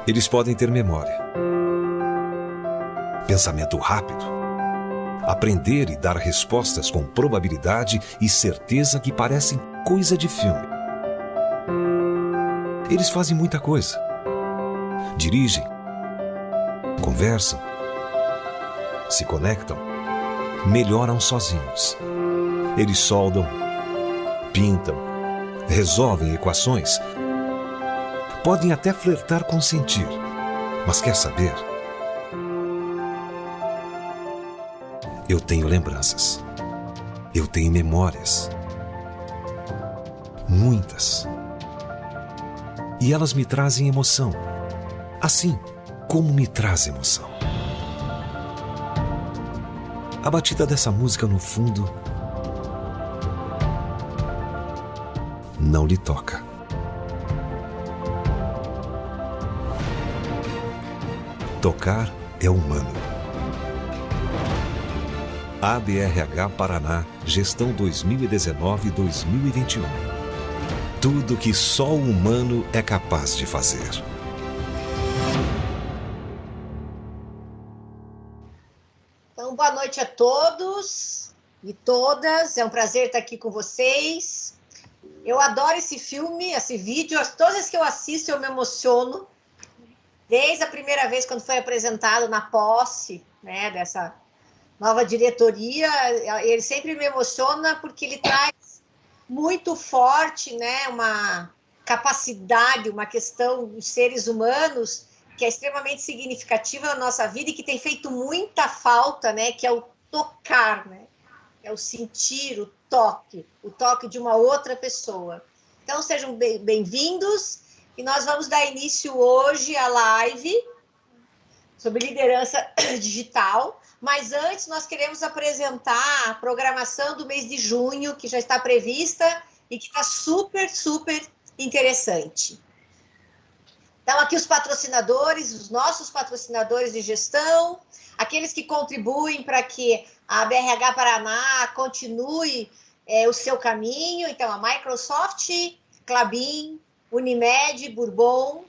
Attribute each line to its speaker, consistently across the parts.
Speaker 1: Eles podem ter memória, pensamento rápido, aprender e dar respostas com probabilidade e certeza que parecem coisa de filme. Eles fazem muita coisa. Dirigem, conversam, se conectam, melhoram sozinhos. Eles soldam, pintam, resolvem equações. Podem até flertar com sentir, mas quer saber? Eu tenho lembranças. Eu tenho memórias. Muitas. E elas me trazem emoção. Assim como me traz emoção. A batida dessa música no fundo não lhe toca. Tocar é humano. ABRH Paraná, Gestão 2019-2021. Tudo que só o humano é capaz de fazer.
Speaker 2: Então, boa noite a todos e todas. É um prazer estar aqui com vocês. Eu adoro esse filme, esse vídeo. Todas as que eu assisto, eu me emociono. Desde a primeira vez, quando foi apresentado na posse, né, dessa nova diretoria, ele sempre me emociona porque ele traz muito forte, né, uma capacidade, uma questão dos seres humanos que é extremamente significativa na nossa vida e que tem feito muita falta, né, que é o tocar, né, é o sentir, o toque de uma outra pessoa. Então, sejam bem-vindos e nós vamos dar início hoje à live sobre liderança digital, mas antes nós queremos apresentar a programação do mês de junho, que já está prevista e que está super, super interessante. Então, aqui os patrocinadores, os nossos patrocinadores de gestão, aqueles que contribuem para que a BRH Paraná continue o seu caminho. Então, a Microsoft, Klabin, Unimed, Bourbon,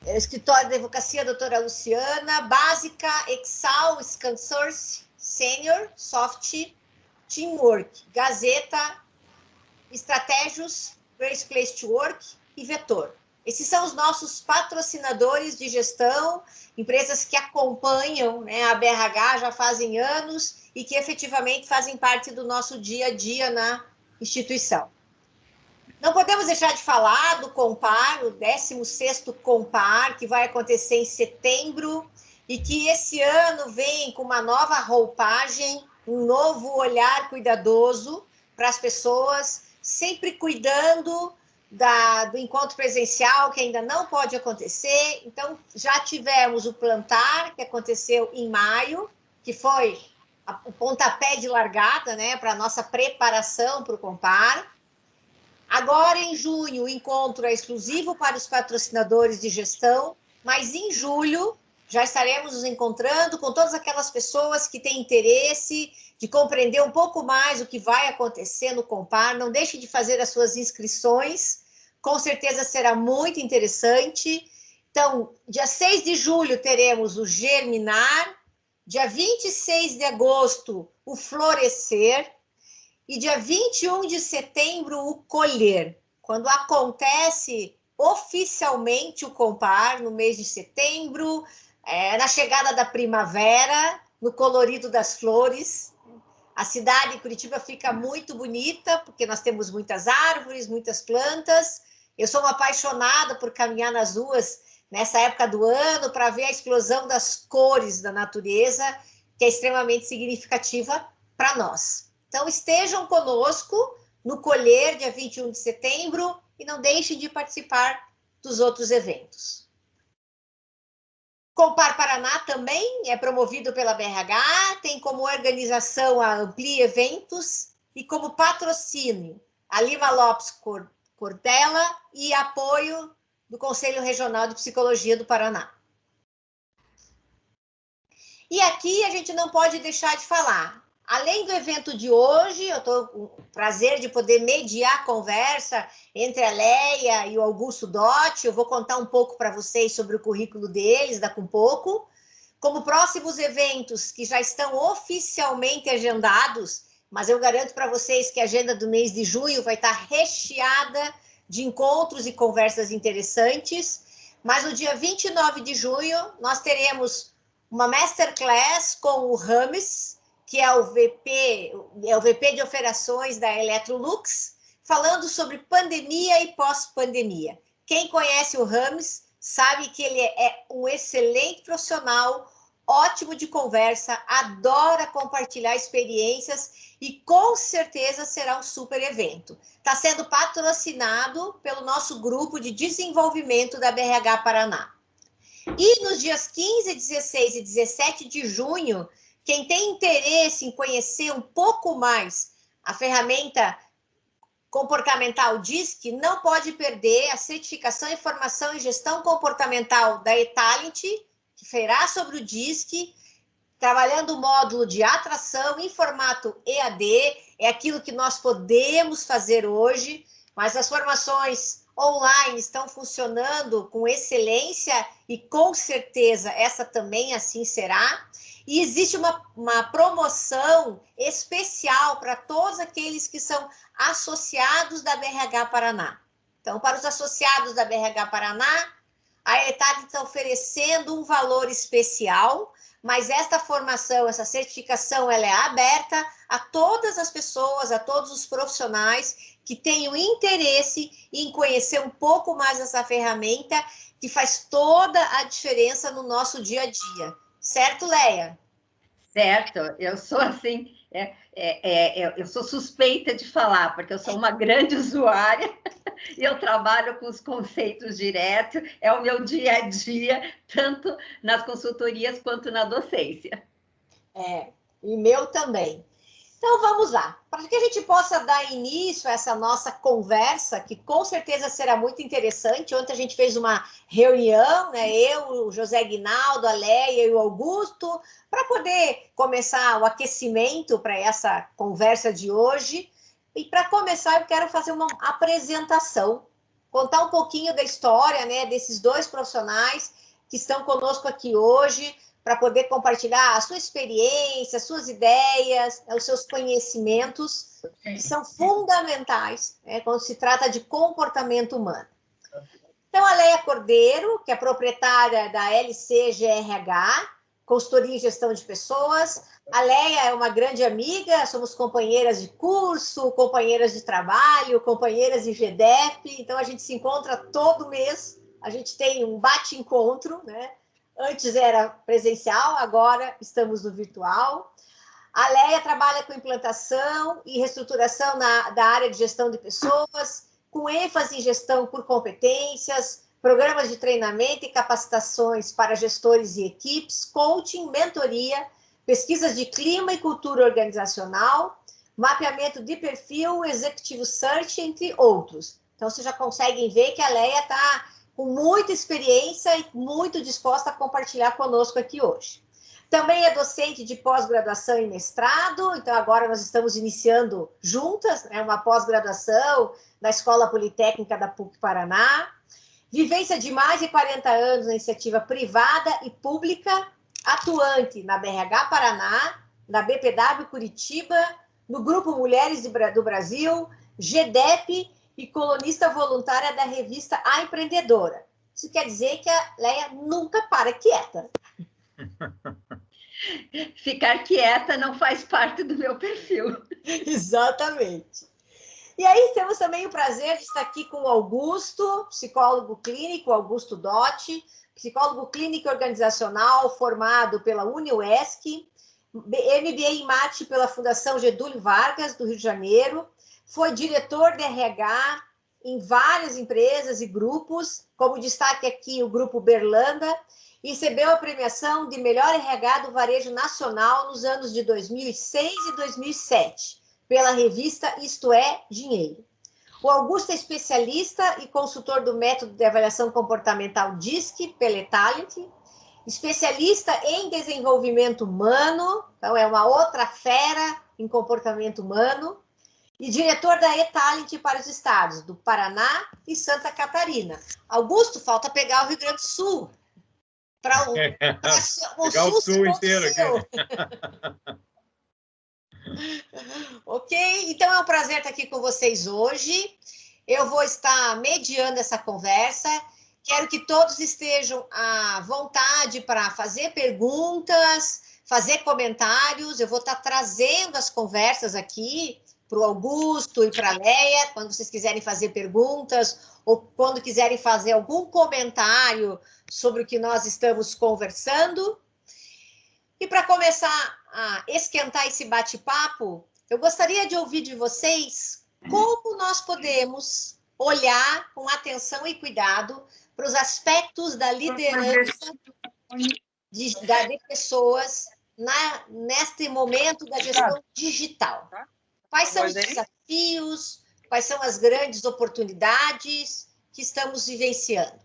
Speaker 2: Escritório de Advocacia, doutora Luciana, Básica, Exal, ScanSource, Senior, Soft, Teamwork, Gazeta, Estratégios, Great Place to Work e Vetor. Esses são os nossos patrocinadores de gestão, empresas que acompanham, né, a BRH já fazem anos e que efetivamente fazem parte do nosso dia a dia na instituição. Não podemos deixar de falar do Compar, o 16º Compar, que vai acontecer em setembro e que esse ano vem com uma nova roupagem, um novo olhar cuidadoso para as pessoas, sempre cuidando do encontro presencial, que ainda não pode acontecer. Então, já tivemos o Plantar, que aconteceu em maio, que foi o pontapé de largada, né, para a nossa preparação para o Compar. Agora, em junho, o encontro é exclusivo para os patrocinadores de gestão, mas em julho já estaremos nos encontrando com todas aquelas pessoas que têm interesse de compreender um pouco mais o que vai acontecer no Compar. Não deixe de fazer as suas inscrições, com certeza será muito interessante. Então, dia 6 de julho teremos o Germinar, dia 26 de agosto o Florescer, e dia 21 de setembro, o Colher, quando acontece oficialmente o Compar, no mês de setembro, na chegada da primavera, no colorido das flores. A cidade de Curitiba fica muito bonita, porque nós temos muitas árvores, muitas plantas. Eu sou uma apaixonada por caminhar nas ruas nessa época do ano, para ver a explosão das cores da natureza, que é extremamente significativa para nós. Então, estejam conosco no Colher, dia 21 de setembro, e não deixem de participar dos outros eventos. Compar Paraná também é promovido pela BRH, tem como organização a Ampli Eventos e como patrocínio a Lima Lopes Cortella e apoio do Conselho Regional de Psicologia do Paraná. E aqui a gente não pode deixar de falar. além do evento de hoje, eu estou com o prazer de poder mediar a conversa entre a Leia e o Augusto Dotti. Eu vou contar um pouco para vocês sobre o currículo deles daqui a um pouco. Como próximos eventos que já estão oficialmente agendados, mas eu garanto para vocês que a agenda do mês de junho vai estar recheada de encontros e conversas interessantes. Mas no dia 29 de junho, nós teremos uma masterclass com o Rames, que é o VP de operações da Electrolux, falando sobre pandemia e pós-pandemia. Quem conhece o Rames sabe que ele é um excelente profissional, ótimo de conversa, adora compartilhar experiências e com certeza será um super evento. Está sendo patrocinado pelo nosso grupo de desenvolvimento da BRH Paraná. E nos dias 15, 16 e 17 de junho, quem tem interesse em conhecer um pouco mais a ferramenta comportamental DISC não pode perder a certificação em formação em gestão comportamental da eTalent, que fará sobre o DISC, trabalhando o módulo de atração em formato EAD, é aquilo que nós podemos fazer hoje, mas as formações online estão funcionando com excelência e com certeza essa também assim será. E existe uma promoção especial para todos aqueles que são associados da BRH Paraná. Então, para os associados da BRH Paraná, a ETAD está oferecendo um valor especial, mas esta formação, essa certificação, ela é aberta a todas as pessoas, a todos os profissionais que tenham interesse em conhecer um pouco mais essa ferramenta que faz toda a diferença no nosso dia a dia. Certo, Leia?
Speaker 3: Certo, eu sou assim, eu sou suspeita de falar, porque eu sou uma grande usuária, e eu trabalho com os conceitos direto, é o meu dia a dia, tanto nas consultorias quanto na docência.
Speaker 2: E meu também. Então, vamos lá. Para que a gente possa dar início a essa nossa conversa, que com certeza será muito interessante. Ontem a gente fez uma reunião, né? Eu, o José Guinaldo, a Leia e o Augusto, para poder começar o aquecimento para essa conversa de hoje. E para começar, eu quero fazer uma apresentação, contar um pouquinho da história, né, desses dois profissionais que estão conosco aqui hoje, para poder compartilhar a sua experiência, as suas ideias, os seus conhecimentos, que são fundamentais, né, quando se trata de comportamento humano. Então, a Leia Cordeiro, que é proprietária da LCGRH, consultoria em gestão de pessoas. A Leia é uma grande amiga, somos companheiras de curso, companheiras de trabalho, companheiras de GDEP, então a gente se encontra todo mês, a gente tem um bate-encontro, né? Antes era presencial, agora estamos no virtual. A Leia trabalha com implantação e reestruturação da área de gestão de pessoas, com ênfase em gestão por competências, programas de treinamento e capacitações para gestores e equipes, coaching, mentoria, pesquisas de clima e cultura organizacional, mapeamento de perfil, executive search, entre outros. Então, vocês já conseguem ver que a Leia está com muita experiência e muito disposta a compartilhar conosco aqui hoje. Também é docente de pós-graduação e mestrado, então agora nós estamos iniciando juntas, né, uma pós-graduação na Escola Politécnica da PUC Paraná. Vivência de mais de 40 anos na iniciativa privada e pública, atuante na BRH Paraná, na BPW Curitiba, no Grupo Mulheres do Brasil, GDEP e colunista voluntária da revista A Empreendedora. Isso quer dizer que a Leia nunca para quieta.
Speaker 3: Ficar quieta não faz parte do meu perfil.
Speaker 2: Exatamente. E aí temos também o prazer de estar aqui com o Augusto, psicólogo clínico, Augusto Dotti, psicólogo clínico e organizacional, formado pela UniUesc, MBA em Mate pela Fundação Getúlio Vargas, do Rio de Janeiro, foi diretor de RH em várias empresas e grupos, como destaque aqui o Grupo Berlanda, e recebeu a premiação de melhor RH do varejo nacional nos anos de 2006 e 2007, pela revista Isto é Dinheiro. O Augusto é especialista e consultor do método de avaliação comportamental DISC, pela eTalent, especialista em desenvolvimento humano, então é uma outra fera em comportamento humano, e diretor da e-Talent para os estados do Paraná e Santa Catarina. Aqui falta pegar o Rio Grande do Sul, para o Sul ser todo seu. Ok? Então é um prazer estar aqui com vocês hoje. Eu vou estar mediando essa conversa. Quero que todos estejam à vontade para fazer perguntas, fazer comentários. Eu vou estar trazendo as conversas aqui para o Augusto e para a Leia, quando vocês quiserem fazer perguntas ou quando quiserem fazer algum comentário sobre o que nós estamos conversando. E para começar a esquentar esse bate-papo, eu gostaria de ouvir de vocês como nós podemos olhar com atenção e cuidado para os aspectos da liderança de pessoas neste momento da gestão digital. Quais são os desafios, quais são as grandes oportunidades que estamos vivenciando?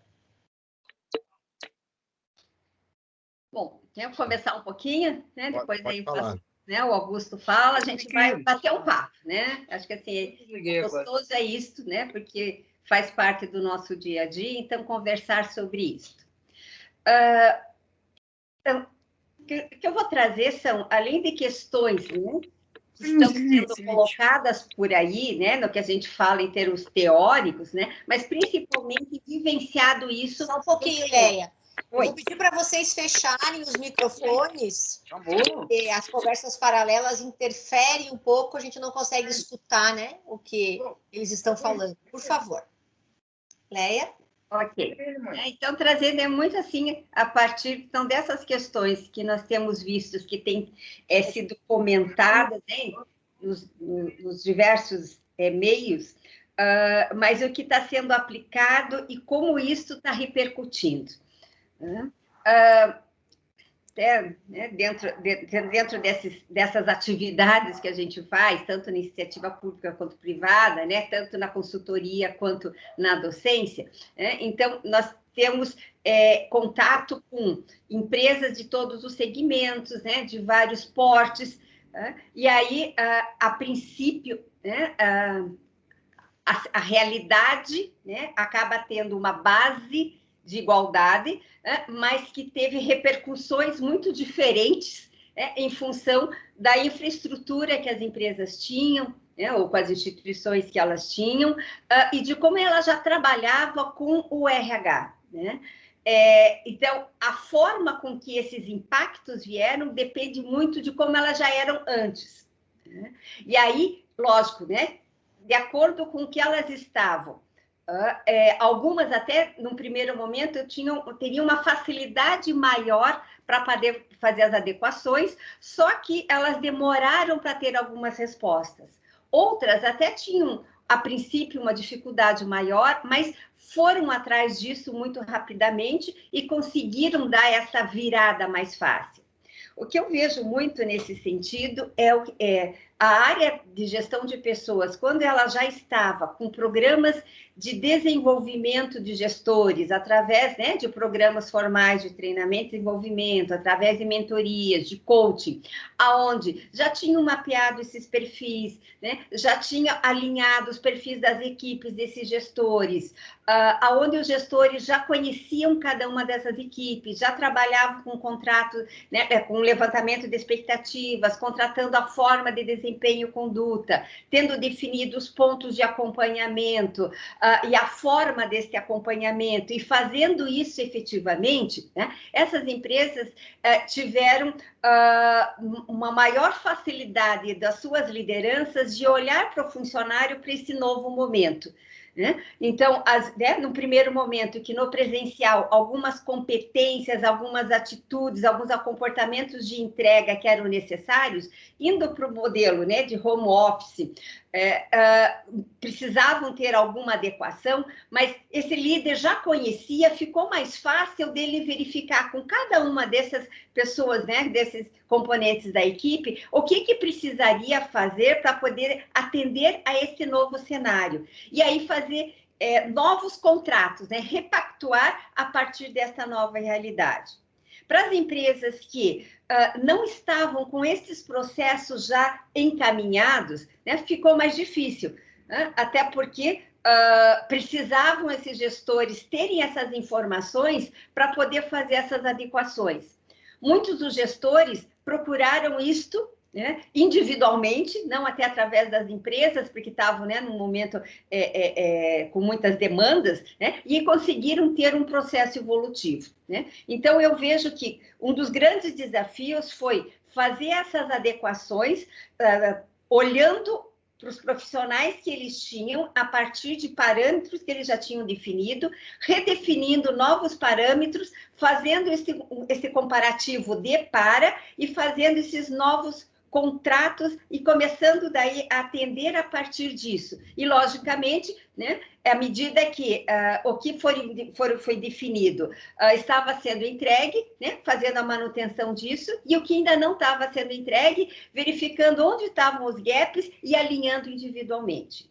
Speaker 3: Bom, quero começar um pouquinho, né? Depois aí né, o Augusto fala, a gente vai bater um papo, né? Acho que assim, gostoso é isto, né? Porque faz parte do nosso dia a dia, então conversar sobre isso. Então, o que eu vou trazer são, além de questões, né, que estão sendo colocadas por aí, né, no que a gente fala em termos teóricos, né, mas principalmente vivenciado isso...
Speaker 2: Só um pouquinho, Leia. Eu vou pedir para vocês fecharem os microfones, porque as conversas paralelas interferem um pouco, a gente não consegue escutar, né, o que eles estão falando. Por favor. Leia?
Speaker 3: Ok. Então, trazendo muito assim, a partir então, dessas questões que nós temos vistos, que têm sido comentadas, né, nos diversos meios, mas o que está sendo aplicado e como isso está repercutindo. Né, dentro dessas atividades que a gente faz, tanto na iniciativa pública quanto privada, né, tanto na consultoria quanto na docência, né, então nós temos contato com empresas de todos os segmentos, né, de vários portes, e aí, a princípio, né, a realidade, né, acaba tendo uma base de igualdade, mas que teve repercussões muito diferentes, em função da infraestrutura que as empresas tinham, ou com as instituições que elas tinham, e de como ela já trabalhava com o RH. Né? Então, a forma com que esses impactos vieram depende muito de como elas já eram antes. Né? E aí, lógico, né? De acordo com o que elas estavam. Algumas até, num primeiro momento, teriam uma facilidade maior para poder fazer as adequações, só que elas demoraram para ter algumas respostas. Outras até tinham, a princípio, uma dificuldade maior, mas foram atrás disso muito rapidamente e conseguiram dar essa virada mais fácil. O que eu vejo muito nesse sentido é a área de gestão de pessoas, quando ela já estava com programas de desenvolvimento de gestores, através, né, de programas formais de treinamento e desenvolvimento, através de mentorias, de coaching, aonde já tinham mapeado esses perfis, né, já tinha alinhado os perfis das equipes desses gestores, aonde os gestores já conheciam cada uma dessas equipes, já trabalhavam com contrato, né, com levantamento de expectativas, contratando a forma de desempenho e conduta, tendo definido os pontos de acompanhamento e a forma desse acompanhamento, e fazendo isso efetivamente, né, essas empresas tiveram uma maior facilidade das suas lideranças de olhar para o funcionário para esse novo momento. Né? Então, no primeiro momento, que no presencial, algumas competências, algumas atitudes, alguns comportamentos de entrega que eram necessários, indo para o modelo, né, de home office, precisavam ter alguma adequação, mas esse líder já conhecia, ficou mais fácil dele verificar com cada uma dessas pessoas, né, desses componentes da equipe, o que precisaria fazer para poder atender a esse novo cenário. E aí fazer novos contratos, né, repactuar a partir dessa nova realidade. Para as empresas que não estavam com esses processos já encaminhados, né, ficou mais difícil, né? Até porque precisavam esses gestores terem essas informações para poder fazer essas adequações. Muitos dos gestores procuraram isto, né, individualmente, não até através das empresas, porque estavam, né, num momento com muitas demandas, né, e conseguiram ter um processo evolutivo, né? Então, eu vejo que um dos grandes desafios foi fazer essas adequações, olhando para os profissionais que eles tinham, a partir de parâmetros que eles já tinham definido, redefinindo novos parâmetros, fazendo esse comparativo de para e fazendo esses novos contratos e começando daí a atender a partir disso. E, logicamente, né, à medida que o que foi definido estava sendo entregue, né, fazendo a manutenção disso, e o que ainda não estava sendo entregue, verificando onde estavam os gaps e alinhando individualmente.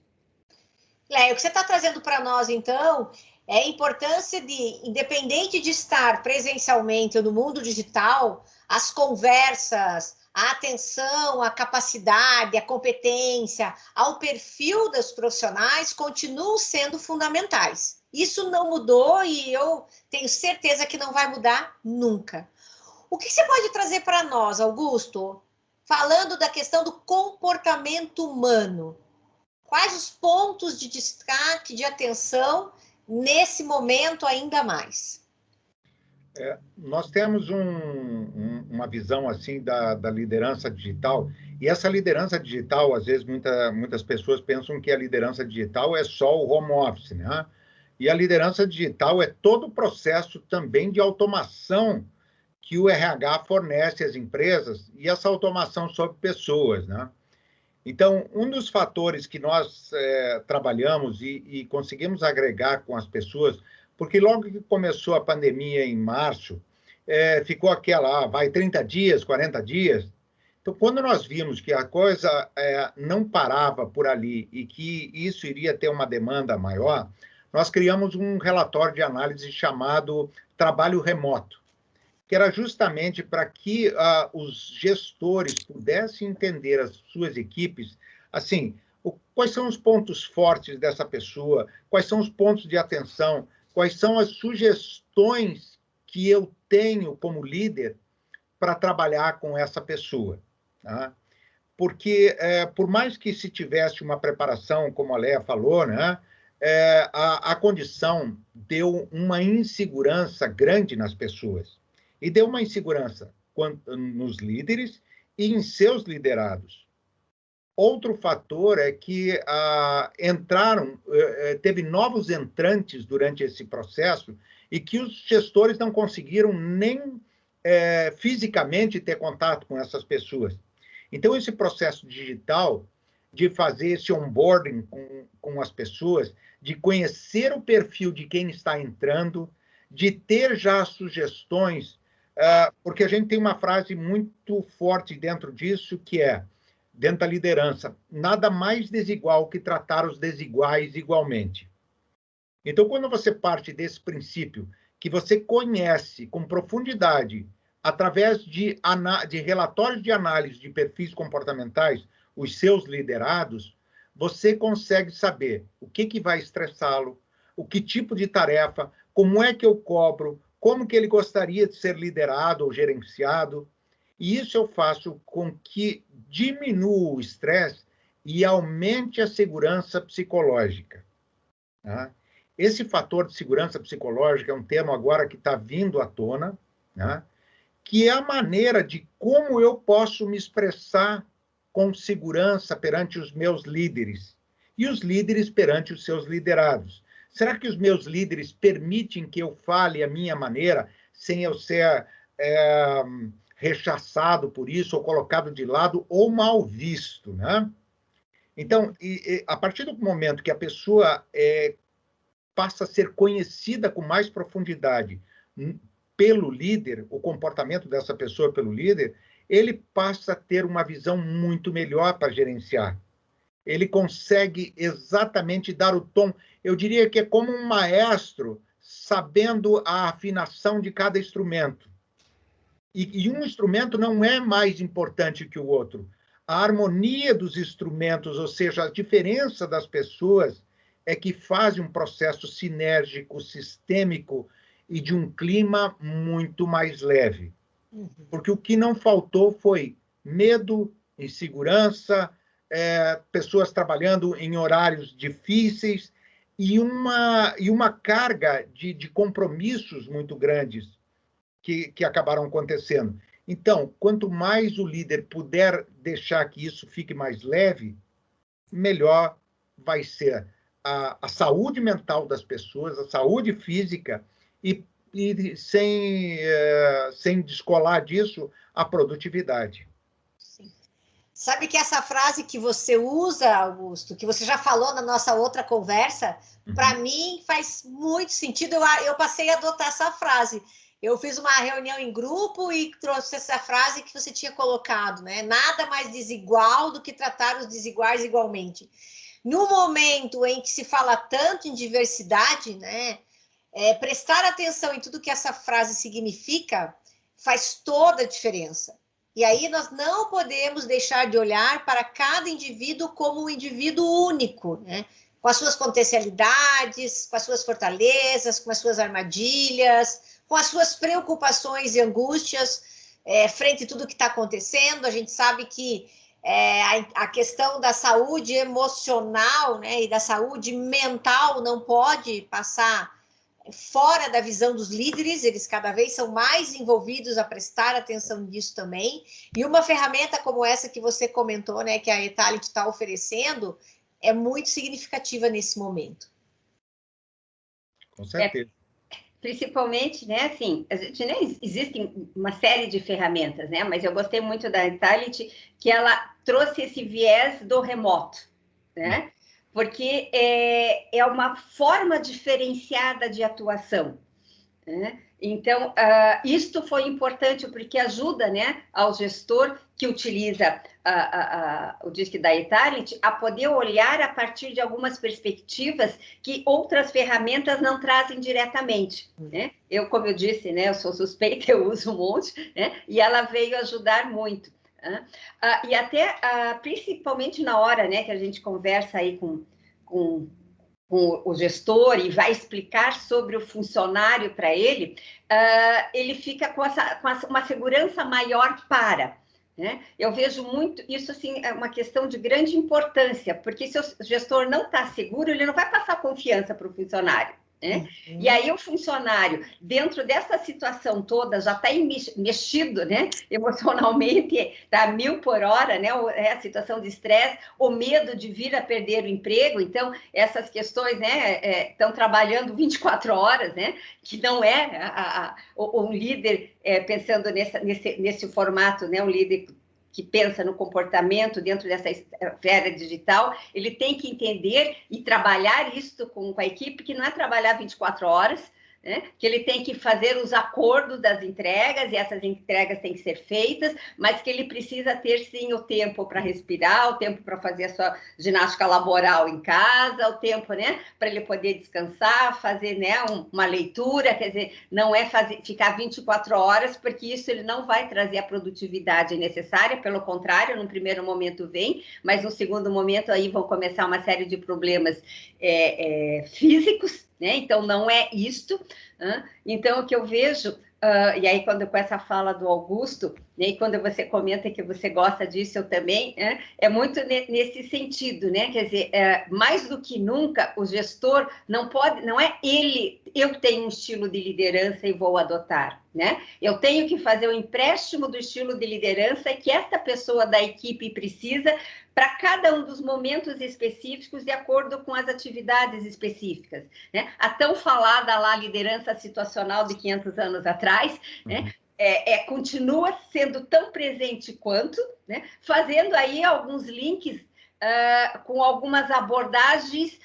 Speaker 2: Léa, o que você está trazendo para nós, então, é a importância de, independente de estar presencialmente ou no mundo digital, as conversas, a atenção, a capacidade, a competência, ao perfil dos profissionais continuam sendo fundamentais. Isso não mudou e eu tenho certeza que não vai mudar nunca. O que você pode trazer para nós, Augusto, falando da questão do comportamento humano? Quais os pontos de destaque, de atenção, nesse momento ainda mais?
Speaker 4: Nós temos uma visão assim da liderança digital, e essa liderança digital, às vezes, muitas pessoas pensam que a liderança digital é só o home office, né? E a liderança digital é todo o processo também de automação que o RH fornece às empresas, e essa automação sobre pessoas, né? Então, um dos fatores que nós trabalhamos e conseguimos agregar com as pessoas, porque logo que começou a pandemia em março, ficou aquela, vai 30 dias, 40 dias. Então, quando nós vimos que a coisa não parava por ali e que isso iria ter uma demanda maior, nós criamos um relatório de análise chamado Trabalho Remoto, que era justamente para que os gestores pudessem entender as suas equipes, assim, quais são os pontos fortes dessa pessoa, quais são os pontos de atenção, quais são as sugestões que eu tenho como líder para trabalhar com essa pessoa, tá? Porque, por mais que se tivesse uma preparação, como a Léa falou, né, a condição deu uma insegurança grande nas pessoas. E deu uma insegurança nos líderes e em seus liderados. Outro fator é que teve novos entrantes durante esse processo e que os gestores não conseguiram nem fisicamente ter contato com essas pessoas. Então, esse processo digital de fazer esse onboarding com as pessoas, de conhecer o perfil de quem está entrando, de ter já sugestões, porque a gente tem uma frase muito forte dentro disso, que é, dentro da liderança, nada mais desigual que tratar os desiguais igualmente. Então, quando você parte desse princípio, que você conhece com profundidade, através de relatórios de análise de perfis comportamentais, os seus liderados, você consegue saber o que vai estressá-lo, o que tipo de tarefa, como é que eu cobro, como que ele gostaria de ser liderado ou gerenciado. E isso eu faço com que diminua o estresse e aumente a segurança psicológica. Tá? Esse fator de segurança psicológica é um tema agora que está vindo à tona, né? Que é a maneira de como eu posso me expressar com segurança perante os meus líderes e os líderes perante os seus liderados. Será que os meus líderes permitem que eu fale a minha maneira sem eu ser rechaçado por isso, ou colocado de lado, ou mal visto, né? Então, a partir do momento que a pessoa passa a ser conhecida com mais profundidade pelo líder, o comportamento dessa pessoa pelo líder, ele passa a ter uma visão muito melhor para gerenciar. Ele consegue exatamente dar o tom. Eu diria que é como um maestro sabendo a afinação de cada instrumento. E um instrumento não é mais importante que o outro. A harmonia dos instrumentos, ou seja, a diferença das pessoas, é que faz um processo sinérgico, sistêmico e de um clima muito mais leve. Porque o que não faltou foi medo, insegurança, pessoas trabalhando em horários difíceis e uma carga de compromissos muito grandes que acabaram acontecendo. Então, quanto mais o líder puder deixar que isso fique mais leve, melhor vai ser a saúde mental das pessoas, a saúde física, e sem descolar disso, a produtividade.
Speaker 2: Sim. Sabe que essa frase que você usa, Augusto, que você já falou na nossa outra conversa, para mim faz muito sentido. Eu passei a adotar essa frase. Eu fiz uma reunião em grupo e trouxe essa frase que você tinha colocado, né? Nada mais desigual do que tratar os desiguais igualmente. No momento em que se fala tanto em diversidade, né? Prestar atenção em tudo que essa frase significa faz toda a diferença. E aí nós não podemos deixar de olhar para cada indivíduo como um indivíduo único, né? Com as suas potencialidades, com as suas fortalezas, com as suas armadilhas, com as suas preocupações e angústias frente a tudo que está acontecendo. A gente sabe que a questão da saúde emocional, né, e da saúde mental não pode passar fora da visão dos líderes. Eles cada vez são mais envolvidos a prestar atenção nisso também. E uma ferramenta como essa que você comentou, né, que a Etality está oferecendo, é muito significativa nesse momento.
Speaker 4: Com certeza.
Speaker 3: Principalmente, né, assim, existem uma série de ferramentas, né, mas eu gostei muito da Etality, que ela trouxe esse viés do remoto, né, porque é uma forma diferenciada de atuação, né? Então, isto foi importante porque ajuda, né, ao gestor que utiliza o DISC da Etality a poder olhar a partir de algumas perspectivas que outras ferramentas não trazem diretamente, né? Como eu disse, né, eu sou suspeita, eu uso um monte, né, e ela veio ajudar muito. E até, principalmente na hora, né, que a gente conversa aí com o gestor e vai explicar sobre o funcionário para ele, ele fica com uma segurança maior né? Eu vejo muito isso, assim, é uma questão de grande importância, porque se o gestor não está seguro, ele não vai passar confiança para o funcionário. Né? E aí o funcionário, dentro dessa situação toda, já está mexido, né? Emocionalmente, está 1000 por hora, né? A situação de estresse, o medo de vir a perder o emprego. Então, essas questões, né, estão trabalhando 24 horas, né? Que não é um líder pensando nesse formato, né? Um líder que pensa no comportamento dentro dessa esfera digital, ele tem que entender e trabalhar isso com a equipe, que não é trabalhar 24 horas, né? Que ele tem que fazer os acordos das entregas, e essas entregas têm que ser feitas, mas que ele precisa ter, sim, o tempo para respirar, o tempo para fazer a sua ginástica laboral em casa, o tempo, né, para ele poder descansar, fazer, né, uma leitura, quer dizer, não é ficar 24 horas, porque isso ele não vai trazer a produtividade necessária, pelo contrário, num primeiro momento vem, mas no segundo momento aí vão começar uma série de problemas físicos, né? Então, não é isto. Então, o que eu vejo, e aí quando com essa fala do Augusto, né, e quando você comenta que você gosta disso, eu também, é muito nesse sentido, né? Quer dizer, mais do que nunca, o gestor não é ele, eu tenho um estilo de liderança e vou adotar, né? Eu tenho que fazer o empréstimo do estilo de liderança que esta pessoa da equipe precisa para cada um dos momentos específicos, de acordo com as atividades específicas, né? A tão falada lá liderança situacional de 500 anos atrás, né? Continua sendo tão presente quanto, né? Fazendo aí alguns links com algumas abordagens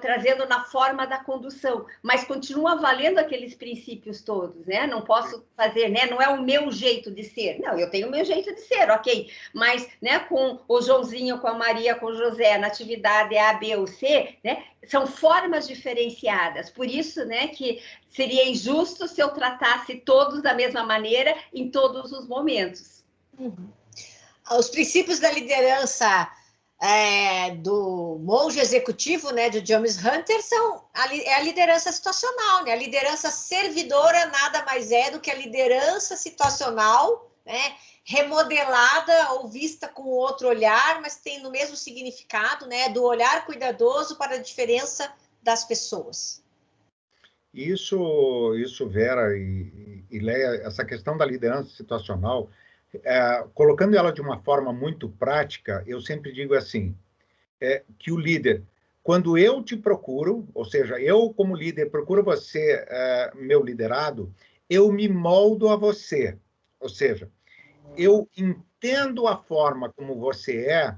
Speaker 3: trazendo na forma da condução, mas continua valendo aqueles princípios todos, né? Não posso fazer, né? Não é o meu jeito de ser. Não, eu tenho o meu jeito de ser, ok. Mas, né, com o Joãozinho, com a Maria, com o José, na atividade A, B ou C, né? São formas diferenciadas. Por isso, né, que seria injusto se eu tratasse todos da mesma maneira em todos os momentos.
Speaker 2: Uhum. Os princípios da liderança do monge executivo, né, de James Hunter, é a liderança situacional, né? A liderança servidora nada mais é do que a liderança situacional, né, remodelada ou vista com outro olhar, mas tem no mesmo significado, né, do olhar cuidadoso para a diferença das pessoas.
Speaker 4: Isso, Vera e Leia, essa questão da liderança situacional, colocando ela de uma forma muito prática, eu sempre digo assim, que o líder, quando eu te procuro, ou seja, eu como líder procuro você, meu liderado, eu me moldo a você, ou seja, eu entendo a forma como você é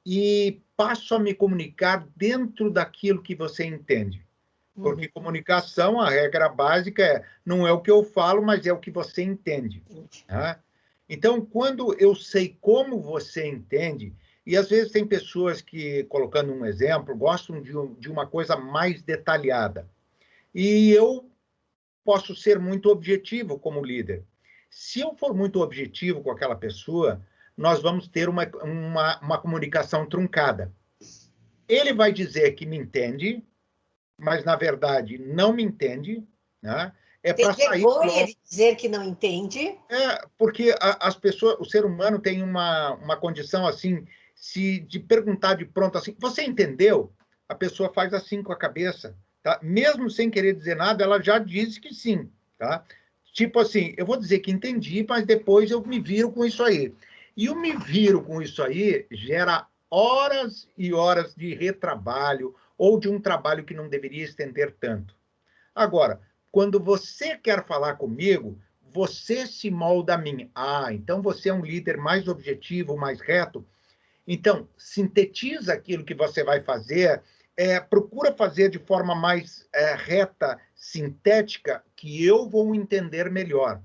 Speaker 4: e passo a me comunicar dentro daquilo que você entende. Porque comunicação, a regra básica não é o que eu falo, mas é o que você entende. Tá? Então, quando eu sei como você entende, e às vezes tem pessoas que, colocando um exemplo, gostam de uma coisa mais detalhada. E eu posso ser muito objetivo como líder. Se eu for muito objetivo com aquela pessoa, nós vamos ter uma comunicação truncada. Ele vai dizer que me entende, mas, na verdade, não me entende, né?
Speaker 2: Tem vergonha de dizer que não entende.
Speaker 4: Porque as pessoas, o ser humano tem uma condição assim, de perguntar de pronto assim, você entendeu? A pessoa faz assim com a cabeça, tá? Mesmo sem querer dizer nada, ela já diz que sim, tá? Tipo assim, eu vou dizer que entendi, mas depois eu me viro com isso aí. E o me viro com isso aí gera horas e horas de retrabalho ou de um trabalho que não deveria estender tanto. Agora, quando você quer falar comigo, você se molda a mim. Então você é um líder mais objetivo, mais reto. Então, sintetiza aquilo que você vai fazer, procura fazer de forma mais reta, sintética, que eu vou entender melhor.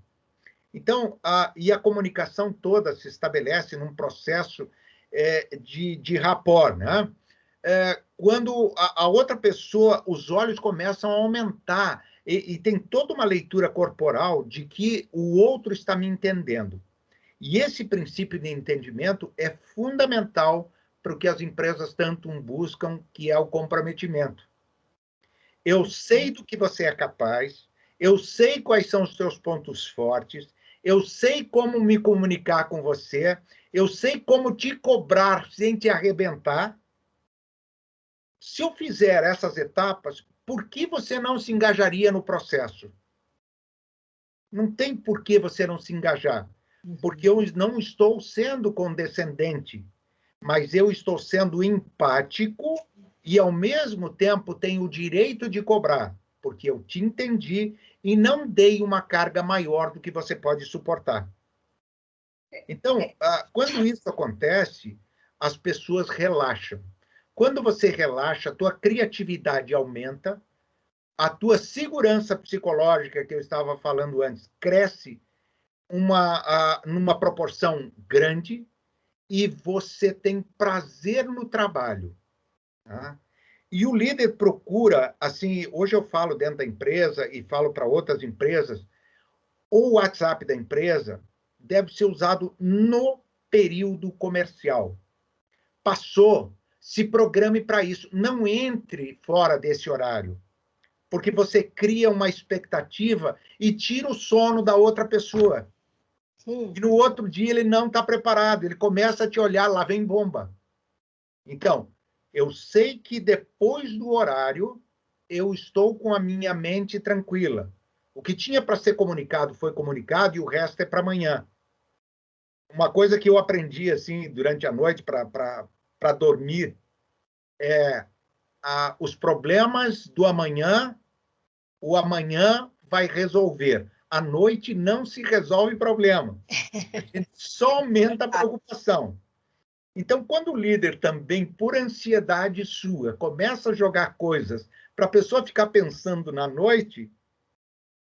Speaker 4: Então, e a comunicação toda se estabelece num processo de rapport, né? Quando a outra pessoa, os olhos começam a aumentar, e tem toda uma leitura corporal de que o outro está me entendendo. E esse princípio de entendimento é fundamental para o que as empresas tanto buscam, que é o comprometimento. Eu sei do que você é capaz, eu sei quais são os seus pontos fortes, eu sei como me comunicar com você, eu sei como te cobrar sem te arrebentar. Se eu fizer essas etapas, por que você não se engajaria no processo? Não tem por que você não se engajar, porque eu não estou sendo condescendente, mas eu estou sendo empático e, ao mesmo tempo, tenho o direito de cobrar, porque eu te entendi e não dei uma carga maior do que você pode suportar. Então, quando isso acontece, as pessoas relaxam. Quando você relaxa, a tua criatividade aumenta, a tua segurança psicológica, que eu estava falando antes, cresce numa proporção grande e você tem prazer no trabalho. Tá? E o líder procura, assim, hoje eu falo dentro da empresa e falo para outras empresas, o WhatsApp da empresa deve ser usado no período comercial. Passou, se programe para isso. Não entre fora desse horário, porque você cria uma expectativa e tira o sono da outra pessoa. E no outro dia ele não está preparado, ele começa a te olhar, lá vem bomba. Então, eu sei que depois do horário, eu estou com a minha mente tranquila. O que tinha para ser comunicado foi comunicado e o resto é para amanhã. Uma coisa que eu aprendi assim durante a noite para dormir é os problemas do amanhã, o amanhã vai resolver. À noite não se resolve problema. A gente só aumenta a preocupação. Então, quando o líder também, por ansiedade sua, começa a jogar coisas para a pessoa ficar pensando na noite,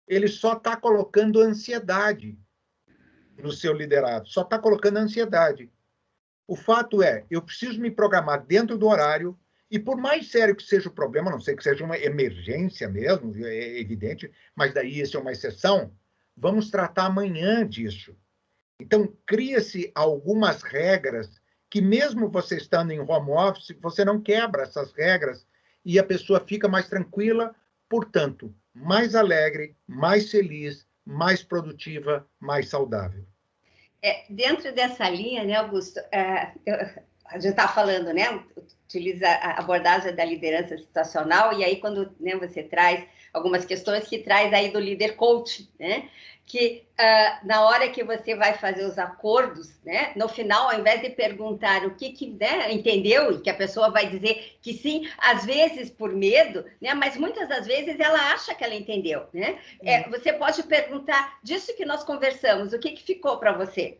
Speaker 4: ele só está colocando ansiedade no seu liderado, só está colocando ansiedade. O fato é, eu preciso me programar dentro do horário, e por mais sério que seja o problema, a não sei que seja uma emergência mesmo, é evidente, mas daí isso é uma exceção, vamos tratar amanhã disso. Então, cria-se algumas regras que, mesmo você estando em home office, você não quebra essas regras e a pessoa fica mais tranquila, portanto, mais alegre, mais feliz, mais produtiva, mais saudável.
Speaker 3: Dentro dessa linha, né, Augusto, a gente está falando, né, utiliza a abordagem da liderança situacional, e aí quando, né, você traz algumas questões que traz aí do líder coach, né, que na hora que você vai fazer os acordos, né, no final, ao invés de perguntar o que né, entendeu, e que a pessoa vai dizer que sim, às vezes por medo, né, mas muitas das vezes ela acha que ela entendeu, né? Você pode perguntar disso que nós conversamos, o que ficou para você?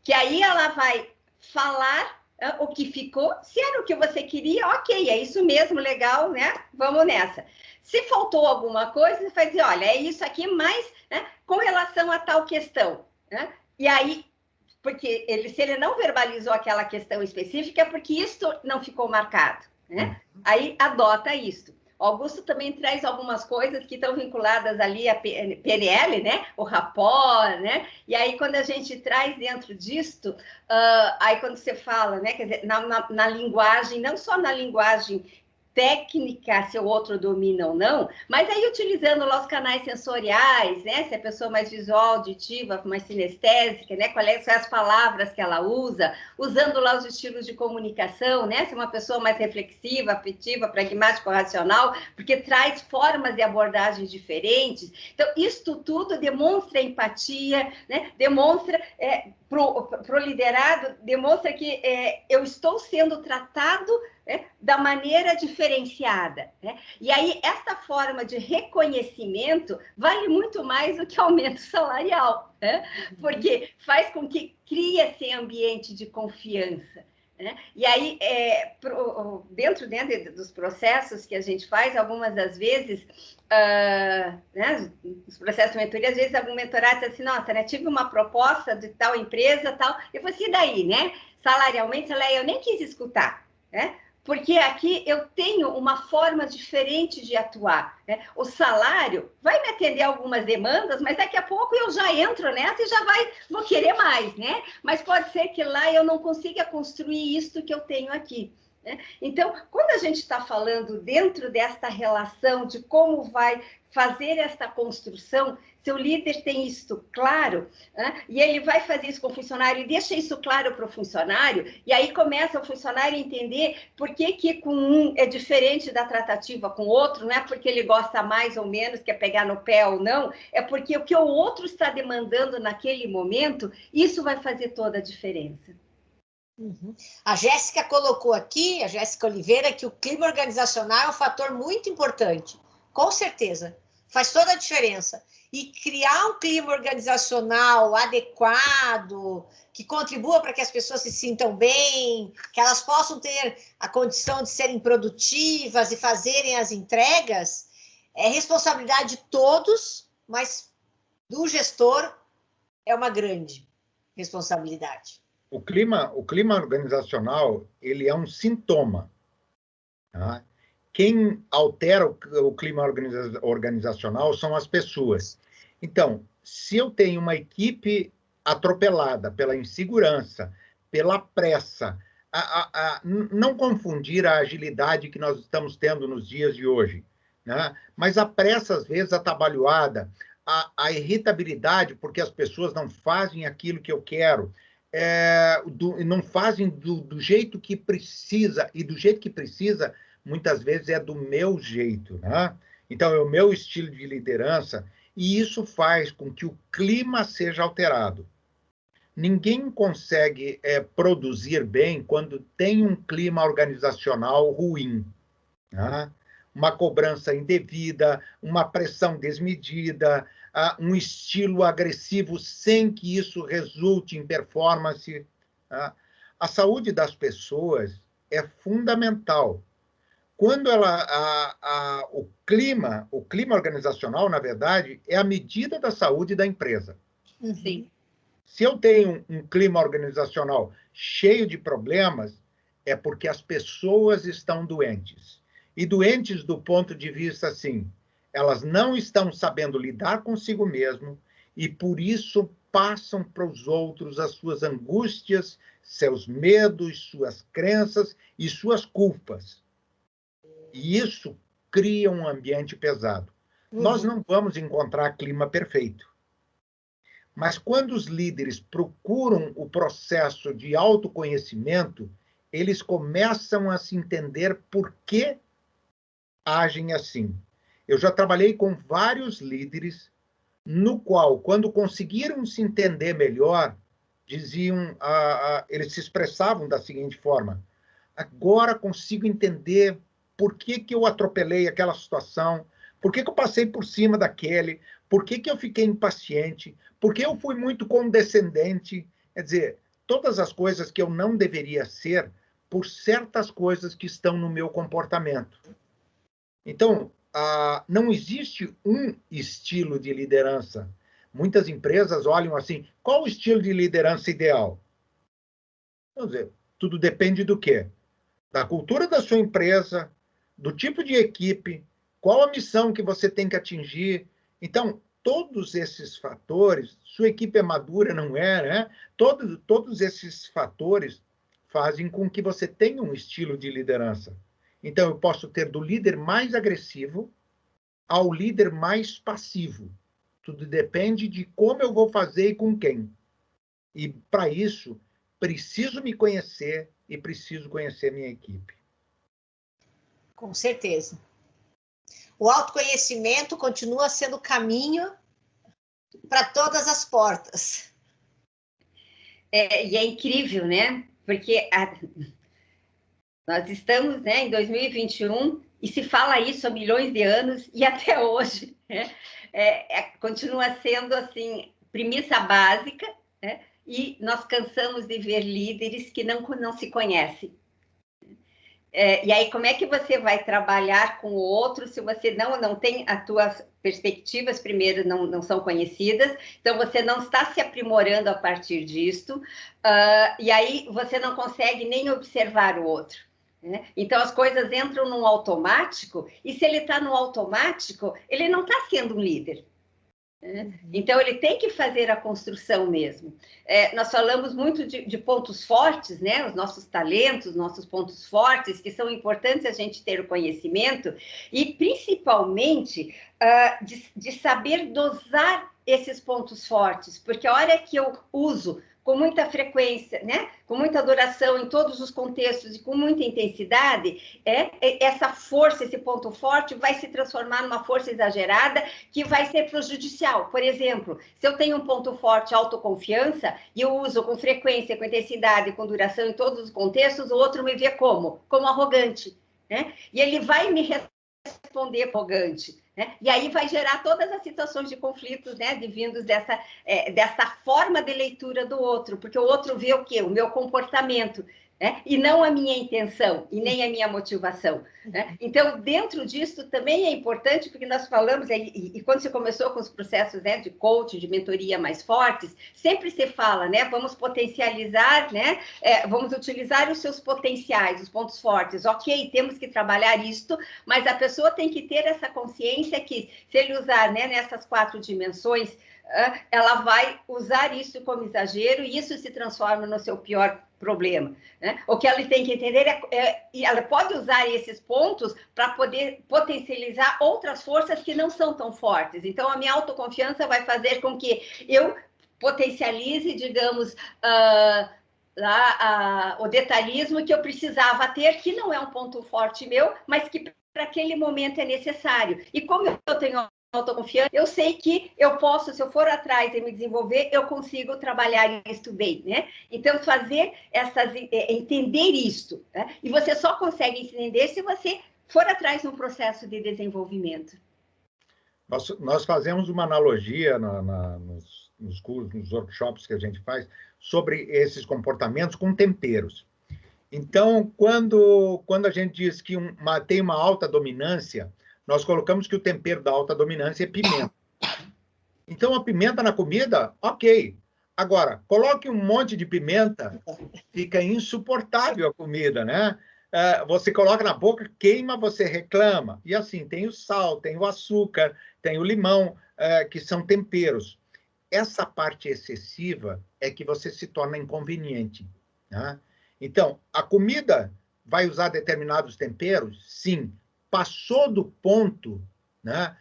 Speaker 3: Que aí ela vai falar o que ficou, se era o que você queria, ok, é isso mesmo, legal, né? Vamos nessa. Se faltou alguma coisa, você vai dizer, olha, é isso aqui, mas né, com relação a tal questão. Né? E aí, porque se ele não verbalizou aquela questão específica, é porque isso não ficou marcado. Né? Aí adota isso. O Augusto também traz algumas coisas que estão vinculadas ali a PNL, né? O rapport, né? E aí, quando a gente traz dentro disto, aí quando você fala, né? Quer dizer, na linguagem, não só na linguagem técnica, se o outro domina ou não, mas aí utilizando lá os canais sensoriais, né? Se a pessoa mais visual, auditiva, mais sinestésica, né? Quais são as palavras que ela usa, usando lá os estilos de comunicação, né? Se é uma pessoa mais reflexiva, afetiva, pragmática, racional, porque traz formas de abordagens diferentes. Então, isto tudo demonstra empatia, né? Demonstra para o liderado, demonstra que eu estou sendo tratado da maneira diferenciada. Né? E aí, essa forma de reconhecimento vale muito mais do que aumento salarial, né? Porque faz com que crie esse ambiente de confiança. Né? E aí, dentro dos processos que a gente faz, algumas das vezes, né, os processos de mentoria, às vezes algum mentorado diz assim, nossa, né, tive uma proposta de tal empresa, tal, eu falei assim, daí, né? Salarialmente, eu nem quis escutar, né? Porque aqui eu tenho uma forma diferente de atuar. Né? O salário vai me atender algumas demandas, mas daqui a pouco eu já entro nessa e vou querer mais, né? Mas pode ser que lá eu não consiga construir isso que eu tenho aqui. Né? Então, quando a gente está falando dentro desta relação de como vai fazer esta construção, seu líder tem isso claro, né? E ele vai fazer isso com o funcionário e deixa isso claro para o funcionário, e aí começa o funcionário a entender por que com um é diferente da tratativa com o outro, não é porque ele gosta mais ou menos, quer pegar no pé ou não, é porque o que o outro está demandando naquele momento, isso vai fazer toda a diferença.
Speaker 2: Uhum. A Jéssica colocou aqui, a Jéssica Oliveira, que o clima organizacional é um fator muito importante. Com certeza, faz toda a diferença. E criar um clima organizacional adequado, que contribua para que as pessoas se sintam bem, que elas possam ter a condição de serem produtivas e fazerem as entregas, é responsabilidade de todos, mas do gestor é uma grande responsabilidade.
Speaker 4: O clima organizacional, ele é um sintoma. Tá? Quem altera o clima organizacional são as pessoas. Então, se eu tenho uma equipe atropelada pela insegurança, pela pressa, não confundir a agilidade que nós estamos tendo nos dias de hoje, né? Mas a pressa, às vezes, atabalhoada, a irritabilidade, porque as pessoas não fazem aquilo que eu quero, não fazem do jeito que precisa, e do jeito que precisa, muitas vezes é do meu jeito, né? Então, é o meu estilo de liderança, e isso faz com que o clima seja alterado. Ninguém consegue produzir bem quando tem um clima organizacional ruim, né? Uma cobrança indevida, uma pressão desmedida, um estilo agressivo sem que isso resulte em performance. Tá? A saúde das pessoas é fundamental. Quando o clima organizacional, na verdade, é a medida da saúde da empresa.
Speaker 3: Sim.
Speaker 4: Se eu tenho um clima organizacional cheio de problemas, é porque as pessoas estão doentes. E doentes do ponto de vista, assim, elas não estão sabendo lidar consigo mesmo e, por isso, passam para os outros as suas angústias, seus medos, suas crenças e suas culpas. E isso cria um ambiente pesado. Nós não vamos encontrar clima perfeito. Mas quando os líderes procuram o processo de autoconhecimento, eles começam a se entender por que agem assim. Eu já trabalhei com vários líderes no qual, quando conseguiram se entender melhor, diziam, eles se expressavam da seguinte forma: agora consigo entender por que eu atropelei aquela situação, por que eu passei por cima daquele, por que eu fiquei impaciente, por que eu fui muito condescendente. Quer dizer, todas as coisas que eu não deveria ser por certas coisas que estão no meu comportamento. Então, não existe um estilo de liderança. Muitas empresas olham assim, qual o estilo de liderança ideal? Quer dizer, tudo depende do quê? Da cultura da sua empresa, do tipo de equipe, qual a missão que você tem que atingir. Então, todos esses fatores, sua equipe é madura, não é, né? Todos esses fatores fazem com que você tenha um estilo de liderança. Então, eu posso ter do líder mais agressivo ao líder mais passivo. Tudo depende de como eu vou fazer e com quem. E, para isso, preciso me conhecer e preciso conhecer minha equipe.
Speaker 2: Com certeza. O autoconhecimento continua sendo o caminho para todas as portas.
Speaker 3: E é incrível, né? Porque nós estamos, né, em 2021 e se fala isso há milhões de anos e até hoje, né, continua sendo assim premissa básica, né, e nós cansamos de ver líderes que não se conhecem. E aí, como é que você vai trabalhar com o outro se você não tem as tuas perspectivas, primeiro, não são conhecidas, então você não está se aprimorando a partir disto, e aí você não consegue nem observar o outro. Né? Então, as coisas entram num automático, e se ele está no automático, ele não está sendo um líder. Então, ele tem que fazer a construção mesmo. Nós falamos muito de pontos fortes, né? Os nossos talentos, nossos pontos fortes, que são importantes a gente ter o conhecimento, e principalmente de saber dosar esses pontos fortes, porque a hora que eu uso com muita frequência, né? Com muita duração em todos os contextos e com muita intensidade, essa força, esse ponto forte vai se transformar numa força exagerada que vai ser prejudicial. Por exemplo, se eu tenho um ponto forte, autoconfiança, e eu uso com frequência, com intensidade, com duração em todos os contextos, o outro me vê como? Como arrogante, né? E ele vai me responder arrogante. Né? E aí vai gerar todas as situações de conflitos, né, vindos dessa forma de leitura do outro, porque o outro vê o quê? O meu comportamento, né? E não a minha intenção, e nem a minha motivação. Né? Então, dentro disso também é importante, porque nós falamos, e quando você começou com os processos, né, de coaching, de mentoria mais fortes, sempre se fala, né, vamos potencializar, né, vamos utilizar os seus potenciais, os pontos fortes. Ok, temos que trabalhar isto, mas a pessoa tem que ter essa consciência que, se ele usar, né, nessas 4 dimensões, ela vai usar isso como exagero e isso se transforma no seu pior problema. Né? O que ela tem que entender e ela pode usar esses pontos para poder potencializar outras forças que não são tão fortes. Então, a minha autoconfiança vai fazer com que eu potencialize, digamos, o detalhismo que eu precisava ter, que não é um ponto forte meu, mas que para aquele momento é necessário. E como eu tenho autoconfiança, eu sei que eu posso, se eu for atrás e me desenvolver, eu consigo trabalhar isso bem, né? Então, entender isto, né? E você só consegue entender se você for atrás de um processo de desenvolvimento.
Speaker 4: Nós fazemos uma analogia nos cursos, nos workshops que a gente faz, sobre esses comportamentos com temperos. Então, quando a gente diz que tem uma alta dominância, nós colocamos que o tempero da alta dominância é pimenta. Então, a pimenta na comida, ok. Agora, coloque um monte de pimenta, fica insuportável a comida, né? Você coloca na boca, queima, você reclama. E assim, tem o sal, tem o açúcar, tem o limão, que são temperos. Essa parte excessiva é que você se torna inconveniente, né? Então, a comida vai usar determinados temperos? Sim. Passou do ponto, né?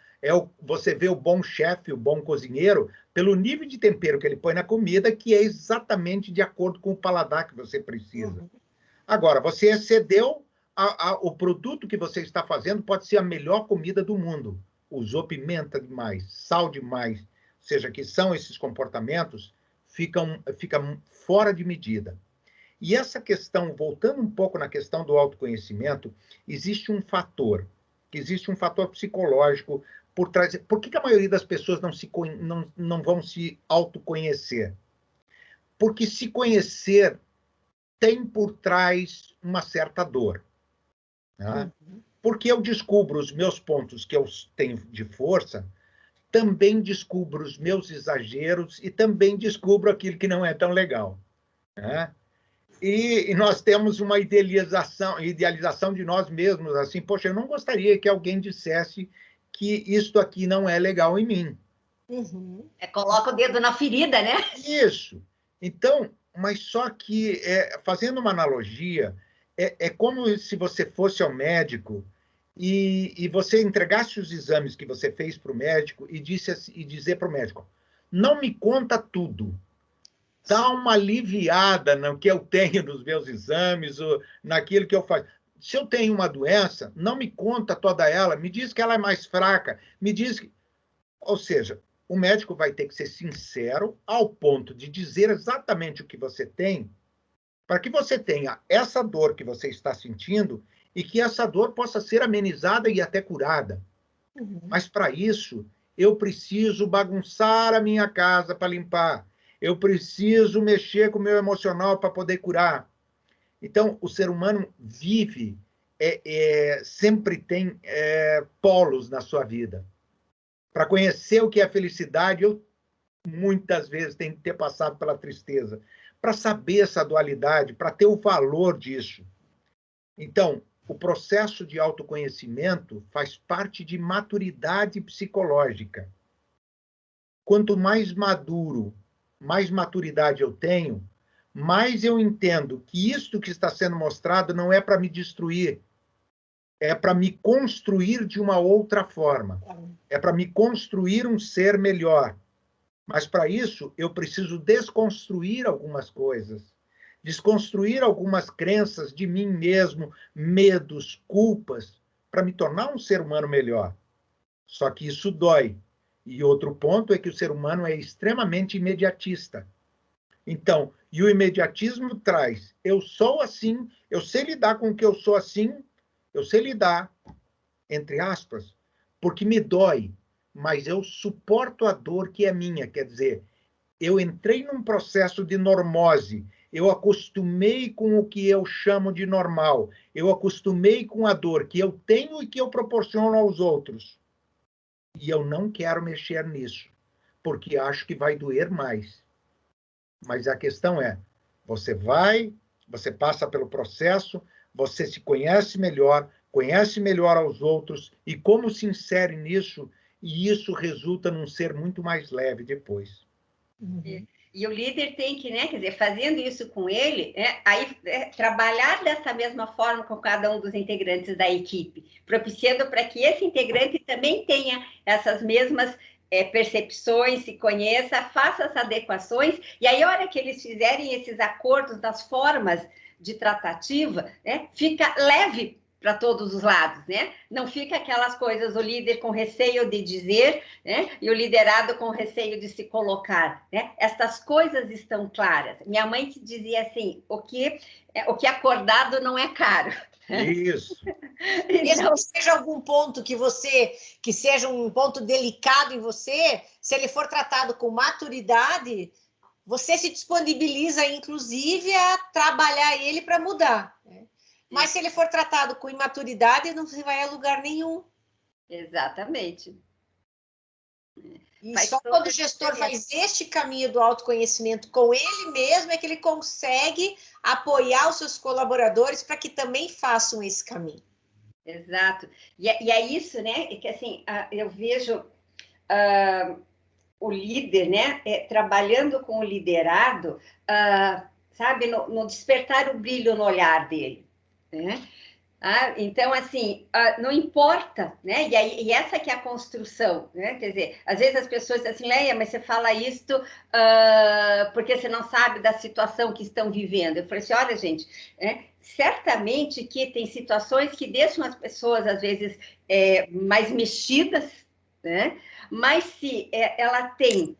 Speaker 4: Você vê o bom chefe, o bom cozinheiro, pelo nível de tempero que ele põe na comida, que é exatamente de acordo com o paladar que você precisa. Agora, você excedeu o produto que você está fazendo, pode ser a melhor comida do mundo. Usou pimenta demais, sal demais, ou seja, que são esses comportamentos, ficam fora de medida. E essa questão, voltando um pouco na questão do autoconhecimento, existe um fator psicológico por trás. Por que a maioria das pessoas não vão se autoconhecer? Porque se conhecer tem por trás uma certa dor, né? Porque eu descubro os meus pontos que eu tenho de força, também descubro os meus exageros e também descubro aquilo que não é tão legal, né? E nós temos uma idealização de nós mesmos, assim, poxa, eu não gostaria que alguém dissesse que isto aqui não é legal em mim.
Speaker 3: Coloca o dedo na ferida, né?
Speaker 4: Isso. Então, mas só que, fazendo uma analogia, é como se você fosse ao médico e você entregasse os exames que você fez para o médico e dizer para o médico, não me conta tudo. Dá uma aliviada no que eu tenho nos meus exames, ou naquilo que eu faço. Se eu tenho uma doença, não me conta toda ela, me diz que ela é mais fraca, me diz que... Ou seja, o médico vai ter que ser sincero ao ponto de dizer exatamente o que você tem, para que você tenha essa dor que você está sentindo e que essa dor possa ser amenizada e até curada. Mas, para isso, eu preciso bagunçar a minha casa para limpar. Eu preciso mexer com o meu emocional para poder curar. Então, o ser humano vive, sempre tem polos na sua vida. Para conhecer o que é felicidade, eu muitas vezes tenho que ter passado pela tristeza. Para saber essa dualidade, para ter o valor disso. Então, o processo de autoconhecimento faz parte de maturidade psicológica. Quanto mais maduro, mais maturidade eu tenho, mais eu entendo que isto que está sendo mostrado não é para me destruir, é para me construir de uma outra forma, é para me construir um ser melhor. Mas, para isso, eu preciso desconstruir algumas coisas, desconstruir algumas crenças de mim mesmo, medos, culpas, para me tornar um ser humano melhor. Só que isso dói. E outro ponto é que o ser humano é extremamente imediatista. Então, e o imediatismo traz, eu sou assim, eu sei lidar com o que eu sou assim, eu sei lidar, entre aspas, porque me dói, mas eu suporto a dor que é minha, quer dizer, eu entrei num processo de normose, eu acostumei com o que eu chamo de normal, eu acostumei com a dor que eu tenho e que eu proporciono aos outros. E eu não quero mexer nisso, porque acho que vai doer mais. Mas a questão é, você passa pelo processo, você se conhece melhor aos outros, e como se insere nisso, e isso resulta num ser muito mais leve depois.
Speaker 3: E o líder tem que, né, quer dizer, fazendo isso com ele, trabalhar dessa mesma forma com cada um dos integrantes da equipe, propiciando para que esse integrante também tenha essas mesmas percepções, se conheça, faça as adequações, e aí, a hora que eles fizerem esses acordos das formas de tratativa, fica leve para todos os lados, né? Não fica aquelas coisas, o líder com receio de dizer, né? E o liderado com receio de se colocar, né? Estas coisas estão claras. Minha mãe que dizia assim, o que acordado não é caro.
Speaker 4: Isso.
Speaker 2: Mesmo que seja algum ponto que seja um ponto delicado em você, se ele for tratado com maturidade, você se disponibiliza, inclusive, a trabalhar ele para mudar, né? Mas se ele for tratado com imaturidade, não se vai a lugar nenhum.
Speaker 3: Exatamente.
Speaker 2: E só quando o gestor faz este caminho do autoconhecimento com ele mesmo é que ele consegue apoiar os seus colaboradores para que também façam esse caminho.
Speaker 3: Exato. E é isso, né? Que assim, eu vejo o líder, né? Trabalhando com o liderado, sabe, no despertar o brilho no olhar dele, né? Então, assim, não importa, né? E essa que é a construção, né? Quer dizer, às vezes as pessoas dizem assim, Leia, mas você fala isto porque você não sabe da situação que estão vivendo. Eu falei assim, olha, gente, certamente que tem situações que deixam as pessoas, às vezes, mais mexidas, né? Mas se ela tem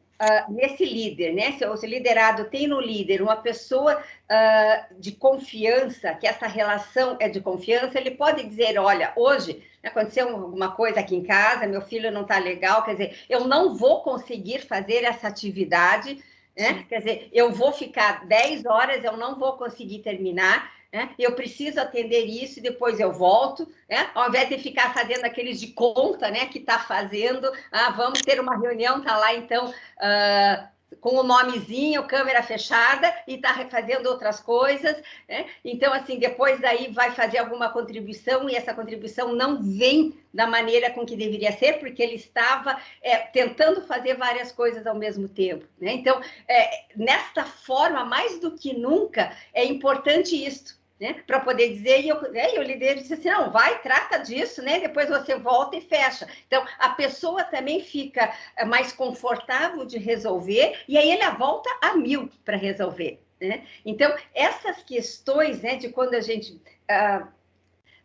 Speaker 3: nesse líder, né? Se o liderado tem no líder uma pessoa de confiança, que essa relação é de confiança, ele pode dizer, olha, hoje aconteceu alguma coisa aqui em casa, meu filho não está legal, quer dizer, eu não vou conseguir fazer essa atividade, né? Quer dizer, eu vou ficar 10 horas, eu não vou conseguir terminar, né? Eu preciso atender isso e depois eu volto, né? Ao invés de ficar fazendo aqueles de conta, né? Que está fazendo, vamos ter uma reunião, tá lá então com o nomezinho, câmera fechada, e está fazendo outras coisas, né? Então, assim, depois daí vai fazer alguma contribuição, e essa contribuição não vem da maneira com que deveria ser, porque ele estava tentando fazer várias coisas ao mesmo tempo, né? Então, nesta forma, mais do que nunca, é importante isto, né? Para poder dizer, e o líder disse assim, não, vai, trata disso, né? Depois você volta e fecha. Então, a pessoa também fica mais confortável de resolver, e aí ele volta a 1000 para resolver, né? Então, essas questões, né, de quando a gente...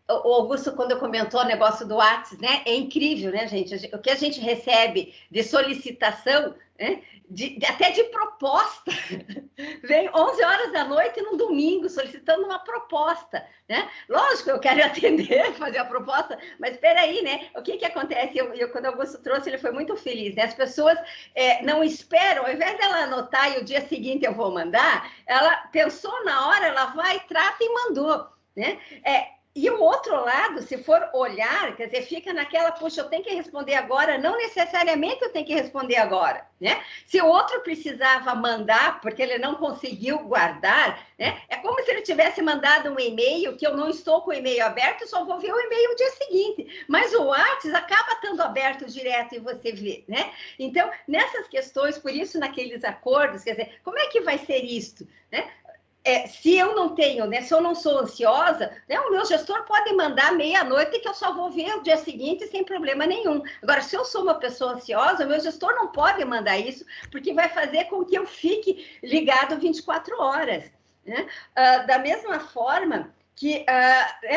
Speaker 3: o Augusto, quando comentou o negócio do WhatsApp, né? É incrível, né, gente? O que a gente recebe de solicitação, né? Até de proposta. Vem 11 horas da noite num domingo solicitando uma proposta, né? Lógico, eu quero atender, fazer a proposta, mas espera aí, né? O que acontece? Quando o Augusto trouxe, ele foi muito feliz, né? As pessoas não esperam, ao invés dela anotar e o dia seguinte eu vou mandar, ela pensou na hora, ela vai, trata e mandou, né? E o outro lado, se for olhar, quer dizer, fica naquela, puxa, eu tenho que responder agora, não necessariamente eu tenho que responder agora, né? Se o outro precisava mandar, porque ele não conseguiu guardar, né? É como se ele tivesse mandado um e-mail, que eu não estou com o e-mail aberto, só vou ver o e-mail no dia seguinte. Mas o WhatsApp acaba estando aberto direto e você vê, né? Então, nessas questões, por isso, naqueles acordos, quer dizer, como é que vai ser isto, né? Se eu não tenho, né, se eu não sou ansiosa, né, o meu gestor pode mandar meia-noite que eu só vou ver o dia seguinte sem problema nenhum. Agora, se eu sou uma pessoa ansiosa, o meu gestor não pode mandar isso, porque vai fazer com que eu fique ligado 24 horas. Né? Da mesma forma que,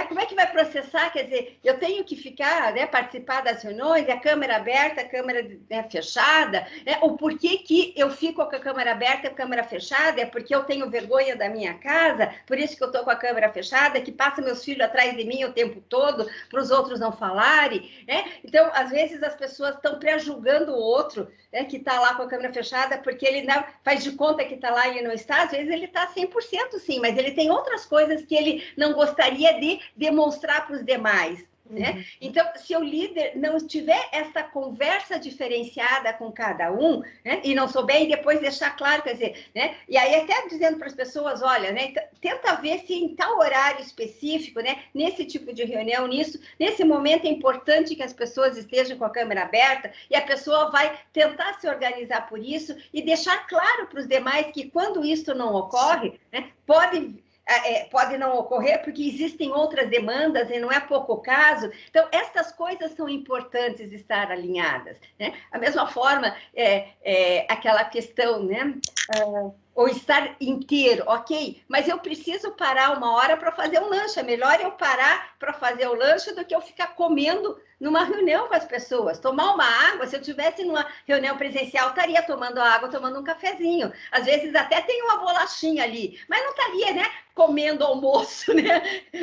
Speaker 3: como é que vai processar? Quer dizer, eu tenho que ficar, né, participar das reuniões, a câmera aberta, a câmera, né, fechada, né? O porquê que eu fico com a câmera aberta e a câmera fechada? É porque eu tenho vergonha da minha casa, por isso que eu estou com a câmera fechada, que passa meus filhos atrás de mim o tempo todo, para os outros não falarem, né? Então, às vezes, as pessoas estão pré-julgando o outro, né, que está lá com a câmera fechada, porque ele não faz de conta que está lá e ele não está, às vezes ele está 100% sim, mas ele tem outras coisas que ele não gostaria de demonstrar para os demais. Né? Então, se o líder não tiver essa conversa diferenciada com cada um, né, e não souber, e depois deixar claro, quer dizer, né, e aí até dizendo para as pessoas, olha, né, tenta ver se em tal horário específico, né, nesse tipo de reunião, nesse momento é importante que as pessoas estejam com a câmera aberta, e a pessoa vai tentar se organizar por isso e deixar claro para os demais que quando isso não ocorre, né, pode não ocorrer, porque existem outras demandas e não é pouco caso. Então, essas coisas são importantes estar alinhadas, né? A mesma forma, aquela questão, né? ou estar inteiro, ok, mas eu preciso parar uma hora para fazer um lanche. É melhor eu parar para fazer o lanche do que eu ficar comendo numa reunião com as pessoas. Tomar uma água, se eu estivesse numa reunião presencial, estaria tomando água, tomando um cafezinho. Às vezes até tem uma bolachinha ali, mas não estaria, né, comendo almoço, né,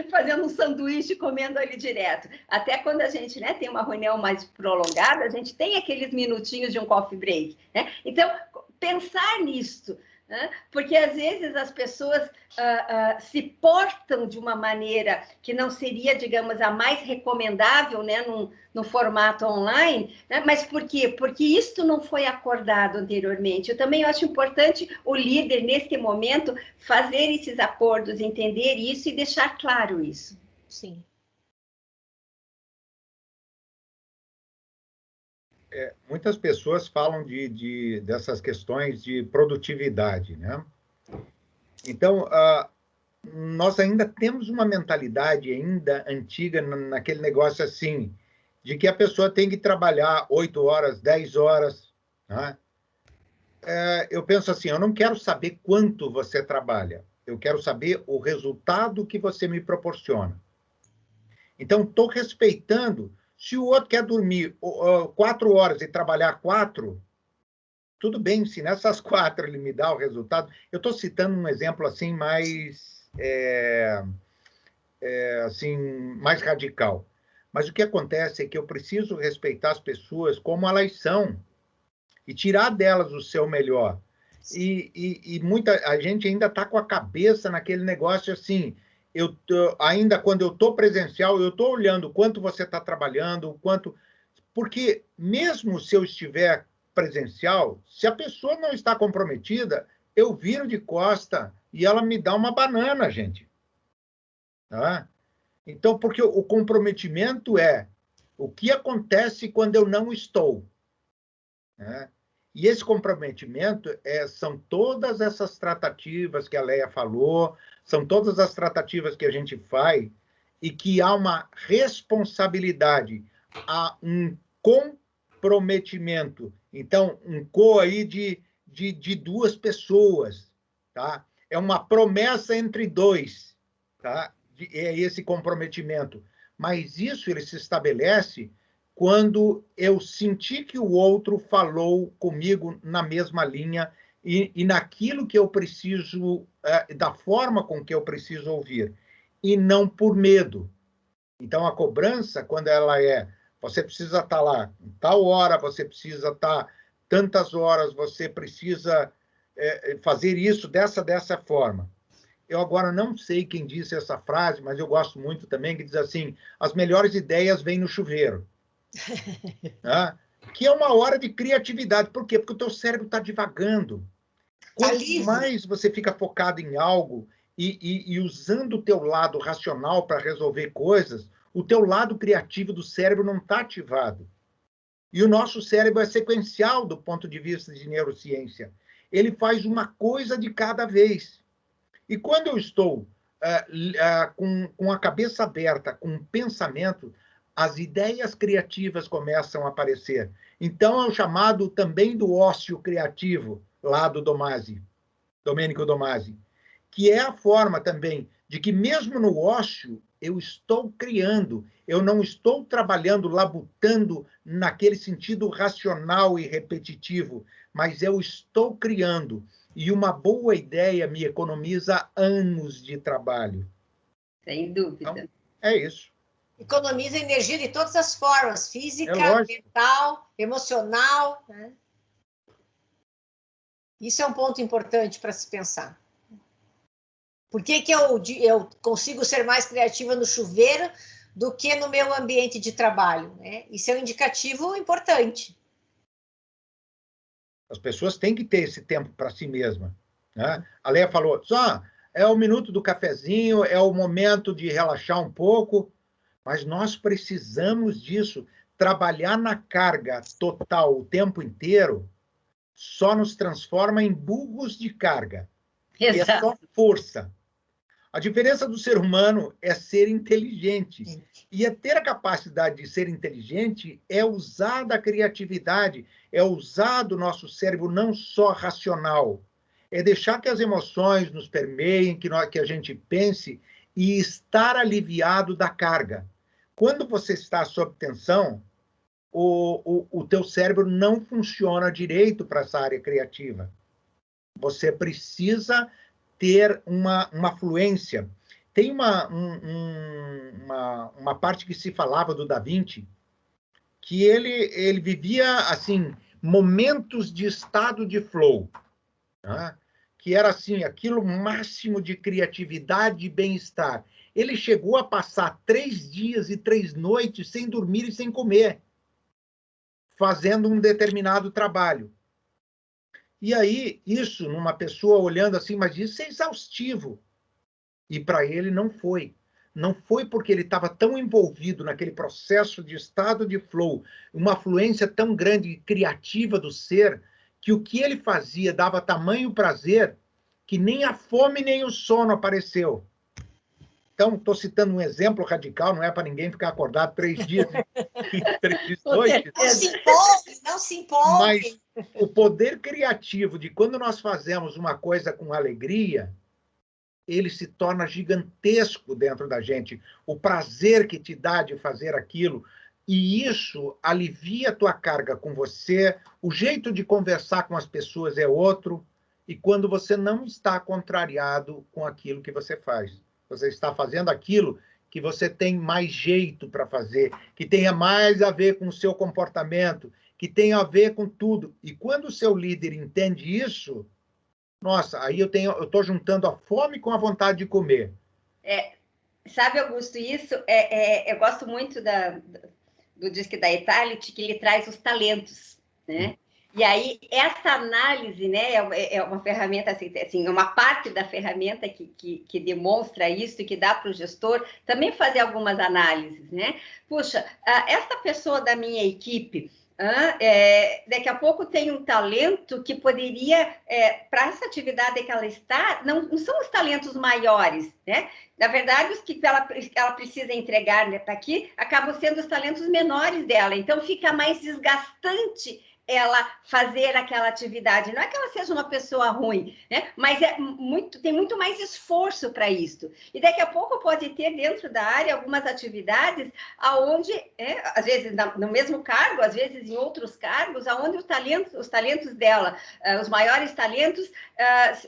Speaker 3: fazendo um sanduíche, comendo ali direto. Até quando a gente, né, tem uma reunião mais prolongada, a gente tem aqueles minutinhos de um coffee break, né? Então, pensar nisso, né? Porque às vezes as pessoas se portam de uma maneira que não seria, digamos, a mais recomendável, né, no formato online, né? Mas por quê? Porque isto não foi acordado anteriormente. Eu também acho importante o líder, neste momento, fazer esses acordos, entender isso e deixar claro isso.
Speaker 2: Sim.
Speaker 4: Muitas pessoas falam dessas questões de produtividade, né? Então, nós ainda temos uma mentalidade ainda antiga naquele negócio assim, de que a pessoa tem que trabalhar 8 horas, 10 horas, né? Eu penso assim, eu não quero saber quanto você trabalha, eu quero saber o resultado que você me proporciona. Então, estou respeitando. Se o outro quer dormir 4 horas e trabalhar 4, tudo bem, se nessas 4 ele me dá o resultado. Eu estou citando um exemplo assim mais, assim, mais radical. Mas o que acontece é que eu preciso respeitar as pessoas como elas são e tirar delas o seu melhor. E a gente ainda está com a cabeça naquele negócio assim. Ainda quando eu estou presencial, eu estou olhando o quanto você está trabalhando, o quanto. Porque mesmo se eu estiver presencial, se a pessoa não está comprometida, eu viro de costa e ela me dá uma banana, gente. Tá? Então, porque o comprometimento é o que acontece quando eu não estou. Né? E esse comprometimento são todas essas tratativas que a Leia falou, são todas as tratativas que a gente faz e que há uma responsabilidade, há um comprometimento. Então, um aí de 2 pessoas, tá? É uma promessa entre 2, tá? É esse comprometimento. Mas isso ele se estabelece quando eu senti que o outro falou comigo na mesma linha e naquilo que eu preciso, da forma com que eu preciso ouvir, e não por medo. Então, a cobrança, quando ela você precisa estar lá em tal hora, você precisa estar tantas horas, você precisa fazer isso dessa forma. Eu agora não sei quem disse essa frase, mas eu gosto muito também, que diz assim, as melhores ideias vêm no chuveiro. Né? Que é uma hora de criatividade. Por quê? Porque o teu cérebro está divagando. Quanto mais você fica focado em algo e usando o teu lado racional para resolver coisas, o teu lado criativo do cérebro não está ativado. E o nosso cérebro é sequencial do ponto de vista de neurociência. Ele faz uma coisa de cada vez. E quando eu estou com a cabeça aberta, com um pensamento, as ideias criativas começam a aparecer. Então, é o chamado também do ócio criativo, lá do Domênico Domasi, que é a forma também de que, mesmo no ócio, eu estou criando, eu não estou trabalhando, labutando naquele sentido racional e repetitivo, mas eu estou criando. E uma boa ideia me economiza anos de trabalho.
Speaker 3: Sem dúvida.
Speaker 4: Então, é isso.
Speaker 2: Economiza energia de todas as formas, física, mental, emocional. Né? Isso é um ponto importante para se pensar. Por que eu consigo ser mais criativa no chuveiro do que no meu ambiente de trabalho? Né? Isso é um indicativo importante.
Speaker 4: As pessoas têm que ter esse tempo para si mesma. Né? A Leia falou, é o minuto do cafezinho, é o momento de relaxar um pouco, mas nós precisamos disso. Trabalhar na carga total o tempo inteiro só nos transforma em burros de carga. Exato. E é só força. A diferença do ser humano é ser inteligente. E ter a capacidade de ser inteligente é usar da criatividade, é usar do nosso cérebro não só racional, É deixar que as emoções nos permeiem, que a gente pense e estar aliviado da carga. Quando você está sob tensão, o teu cérebro não funciona direito para essa área criativa. Você precisa ter uma fluência. Tem uma parte que se falava do Da Vinci, que ele vivia, assim, momentos de estado de flow, né? Que era, assim, aquilo máximo de criatividade e bem-estar. Ele chegou a passar 3 dias e 3 noites sem dormir e sem comer, fazendo um determinado trabalho. E aí, isso, numa pessoa olhando assim, mas isso é exaustivo. E para ele não foi. Não foi porque ele estava tão envolvido naquele processo de estado de flow, uma fluência tão grande e criativa do ser, que o que ele fazia dava tamanho prazer que nem a fome nem o sono apareceu. Então, estou citando um exemplo radical, não é para ninguém ficar acordado 3 dias e 3 noites.
Speaker 2: Não se empolgue, não se empolgue.
Speaker 4: Mas o poder criativo de quando nós fazemos uma coisa com alegria, ele se torna gigantesco dentro da gente. O prazer que te dá de fazer aquilo, e isso alivia a tua carga com você, o jeito de conversar com as pessoas é outro, e quando você não está contrariado com aquilo que você faz. Você está fazendo aquilo que você tem mais jeito para fazer, que tenha mais a ver com o seu comportamento, que tenha a ver com tudo. E quando o seu líder entende isso, nossa, aí eu estou juntando a fome com a vontade de comer.
Speaker 3: Sabe, Augusto, isso eu gosto muito do Disque da Itality, que ele traz os talentos, né? E aí, essa análise, né, é uma ferramenta, assim, uma parte da ferramenta que demonstra isso e que dá para o gestor também fazer algumas análises, né? Puxa, essa pessoa da minha equipe, daqui a pouco tem um talento que poderia, para essa atividade que ela está, não são os talentos maiores, né? Na verdade, os que ela precisa entregar, né, para aqui, acabam sendo os talentos menores dela. Então, fica mais desgastante ela fazer aquela atividade. Não é que ela seja uma pessoa ruim, né? Mas tem muito mais esforço para isso. E daqui a pouco pode ter dentro da área algumas atividades aonde, às vezes no mesmo cargo, às vezes em outros cargos, aonde os talentos dela, os maiores talentos,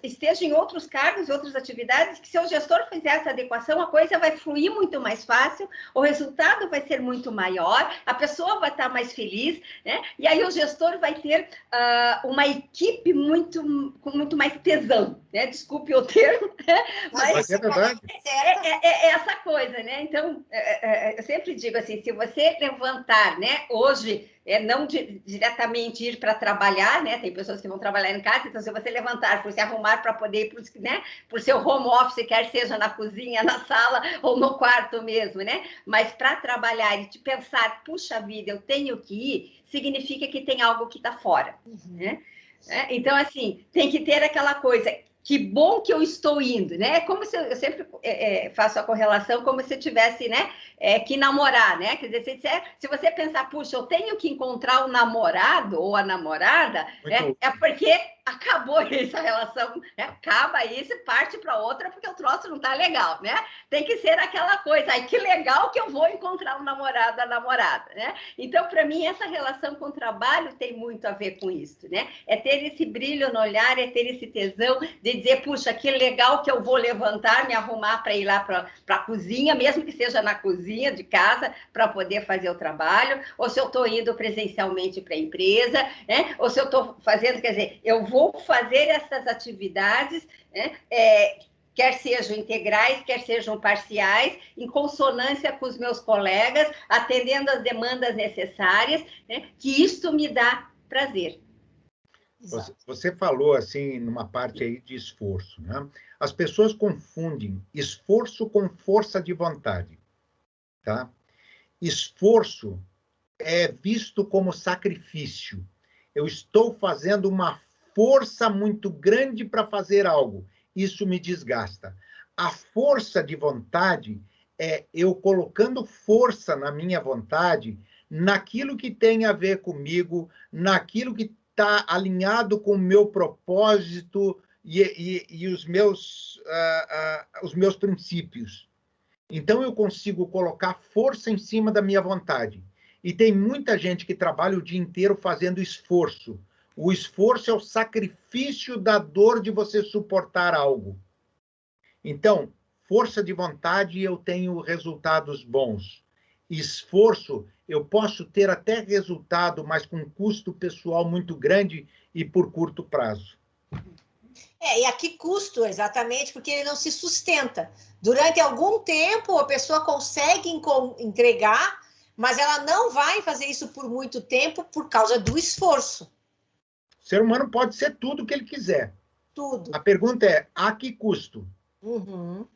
Speaker 3: estejam em outros cargos, outras atividades, que se o gestor fizer essa adequação, a coisa vai fluir muito mais fácil, o resultado vai ser muito maior, a pessoa vai estar mais feliz, né? E aí o gestor vai ter uma equipe com muito mais tesão, né? Desculpe o termo,
Speaker 4: mas é verdade.
Speaker 3: É essa coisa, né? Então, eu sempre digo assim, se você levantar, né, hoje, não diretamente ir para trabalhar, né? Tem pessoas que vão trabalhar em casa, então se você levantar, por se arrumar para poder ir por seu home office, quer seja na cozinha, na sala ou no quarto mesmo, né? Mas para trabalhar e te pensar, puxa vida, eu tenho que ir, significa que tem algo que está fora, né? Então, assim, tem que ter aquela coisa, que bom que eu estou indo, né? Como se eu sempre faço a correlação como se eu tivesse, né, que namorar, né? Quer dizer, se você pensar, puxa, eu tenho que encontrar o namorado ou a namorada, é porque acabou essa relação, né? Acaba isso, parte para outra, porque o troço não tá legal, né? Tem que ser aquela coisa, ai, que legal que eu vou encontrar um namorado, a namorada, né? Então, para mim, essa relação com o trabalho tem muito a ver com isso, né? É ter esse brilho no olhar, é ter esse tesão de dizer, puxa, que legal que eu vou levantar, me arrumar para ir lá para a cozinha, mesmo que seja na cozinha de casa, para poder fazer o trabalho, ou se eu estou indo presencialmente para a empresa, né? Ou se eu estou fazendo, quer dizer, eu vou fazer essas atividades, né? Quer sejam integrais, quer sejam parciais, em consonância com os meus colegas, atendendo às demandas necessárias, né? Que isto me dá prazer.
Speaker 4: Você falou, assim, numa parte aí de esforço, né? As pessoas confundem esforço com força de vontade, tá? Esforço é visto como sacrifício. Eu estou fazendo uma força muito grande para fazer algo. Isso me desgasta. A força de vontade é eu colocando força na minha vontade, naquilo que tem a ver comigo, naquilo que está alinhado com o meu propósito e os meus princípios. Então, eu consigo colocar força em cima da minha vontade. E tem muita gente que trabalha o dia inteiro fazendo esforço. O esforço é o sacrifício da dor de você suportar algo. Então, força de vontade, eu tenho resultados bons. Esforço, eu posso ter até resultado, mas com custo pessoal muito grande e por curto prazo.
Speaker 2: E a que custo, exatamente, porque ele não se sustenta. Durante algum tempo, a pessoa consegue entregar, mas ela não vai fazer isso por muito tempo por causa do esforço.
Speaker 4: O ser humano pode ser tudo o que ele quiser.
Speaker 2: Tudo.
Speaker 4: A pergunta é, a que custo?
Speaker 2: Uhum.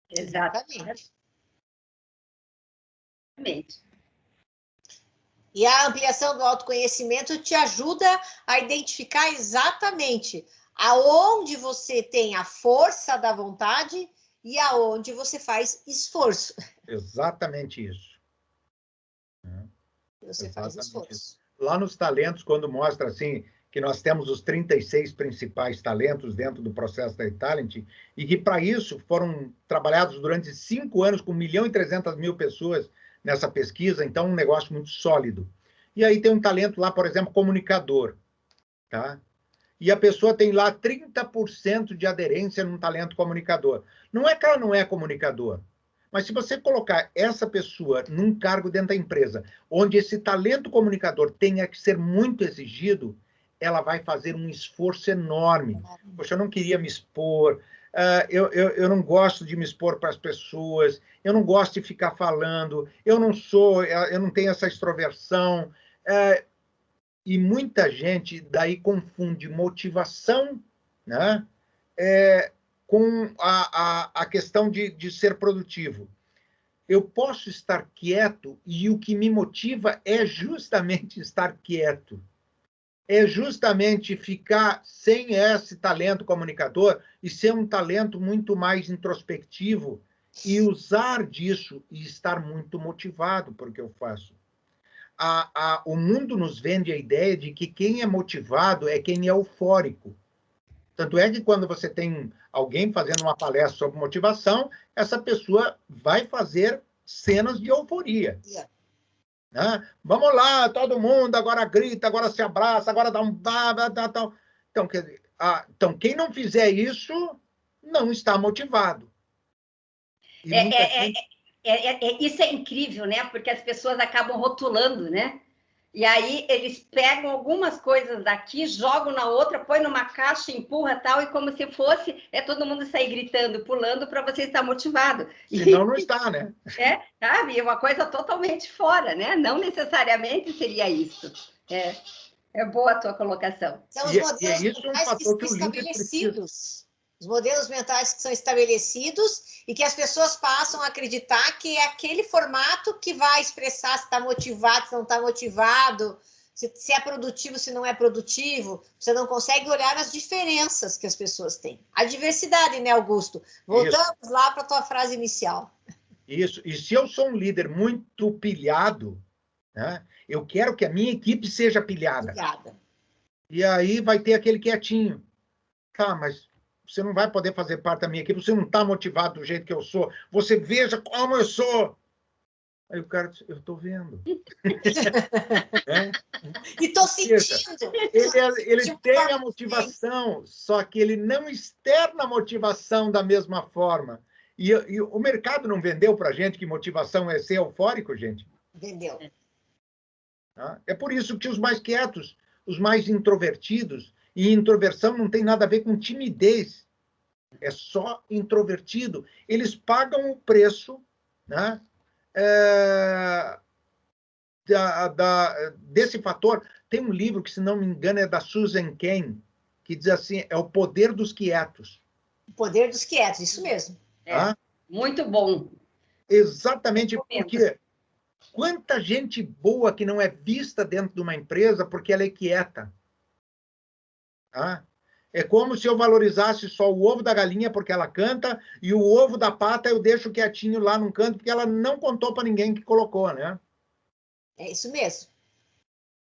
Speaker 3: Exatamente.
Speaker 2: E a ampliação do autoconhecimento te ajuda a identificar exatamente aonde você tem a força da vontade e aonde você faz esforço.
Speaker 4: Exatamente isso.
Speaker 2: Você faz esforço.
Speaker 4: Isso. Lá nos talentos, quando mostra assim que nós temos os 36 principais talentos dentro do processo da Talent, e que para isso foram trabalhados durante 5 anos com 1.300.000 pessoas nessa pesquisa, então um negócio muito sólido. E aí tem um talento lá, por exemplo, comunicador, tá? E a pessoa tem lá 30% de aderência num talento comunicador. Não é que ela não é comunicador, mas se você colocar essa pessoa num cargo dentro da empresa, onde esse talento comunicador tenha que ser muito exigido, ela vai fazer um esforço enorme. Poxa, eu não queria me expor, eu não gosto de me expor para as pessoas, eu não gosto de ficar falando, eu não tenho essa extroversão. E muita gente daí confunde motivação, né, com a questão de ser produtivo. Eu posso estar quieto e o que me motiva é justamente estar quieto. É justamente ficar sem esse talento comunicador e ser um talento muito mais introspectivo e usar disso e estar muito motivado por o que eu faço. O mundo nos vende a ideia de que quem é motivado é quem é eufórico. Tanto é que quando você tem alguém fazendo uma palestra sobre motivação, essa pessoa vai fazer cenas de euforia. Né? Vamos lá, todo mundo agora grita, agora se abraça, agora dá um... Então, então, quem não fizer isso, não está motivado.
Speaker 3: Isso é incrível, né? Porque as pessoas acabam rotulando, né? E aí eles pegam algumas coisas daqui, jogam na outra, põe numa caixa, empurra tal, e como se fosse todo mundo sair gritando, pulando para você estar motivado.
Speaker 4: Senão não está, né?
Speaker 3: Sabe? É uma coisa totalmente fora, né? Não necessariamente seria isso. É boa a tua colocação.
Speaker 2: São os modelos mentais que são estabelecidos. Os modelos mentais que são estabelecidos e que as pessoas passam a acreditar que é aquele formato que vai expressar se está motivado, se não está motivado, se é produtivo, se não é produtivo. Você não consegue olhar as diferenças que as pessoas têm. A diversidade, né, Augusto? Voltamos lá para a tua frase inicial.
Speaker 4: Isso. E se eu sou um líder muito pilhado, né, eu quero que a minha equipe seja pilhada. E aí vai ter aquele quietinho. Tá, mas você não vai poder fazer parte da minha equipe, você não está motivado do jeito que eu sou, você veja como eu sou. Aí o cara diz, eu estou vendo.
Speaker 2: E estou sentindo.
Speaker 4: Ele tem a motivação, só que ele não externa a motivação da mesma forma. E o mercado não vendeu para a gente que motivação é ser eufórico, gente?
Speaker 2: Vendeu.
Speaker 4: É por isso que os mais quietos, os mais introvertidos, e introversão não tem nada a ver com timidez. É só introvertido. Eles pagam o preço, né, desse fator. Tem um livro que, se não me engano, é da Susan Cain, que diz assim, é o poder dos quietos.
Speaker 2: O poder dos quietos, isso mesmo.
Speaker 3: Muito bom.
Speaker 4: Exatamente, porque quanta gente boa que não é vista dentro de uma empresa porque ela é quieta. É como se eu valorizasse só o ovo da galinha porque ela canta e o ovo da pata eu deixo quietinho lá num canto porque ela não contou para ninguém que colocou, né?
Speaker 2: É isso mesmo.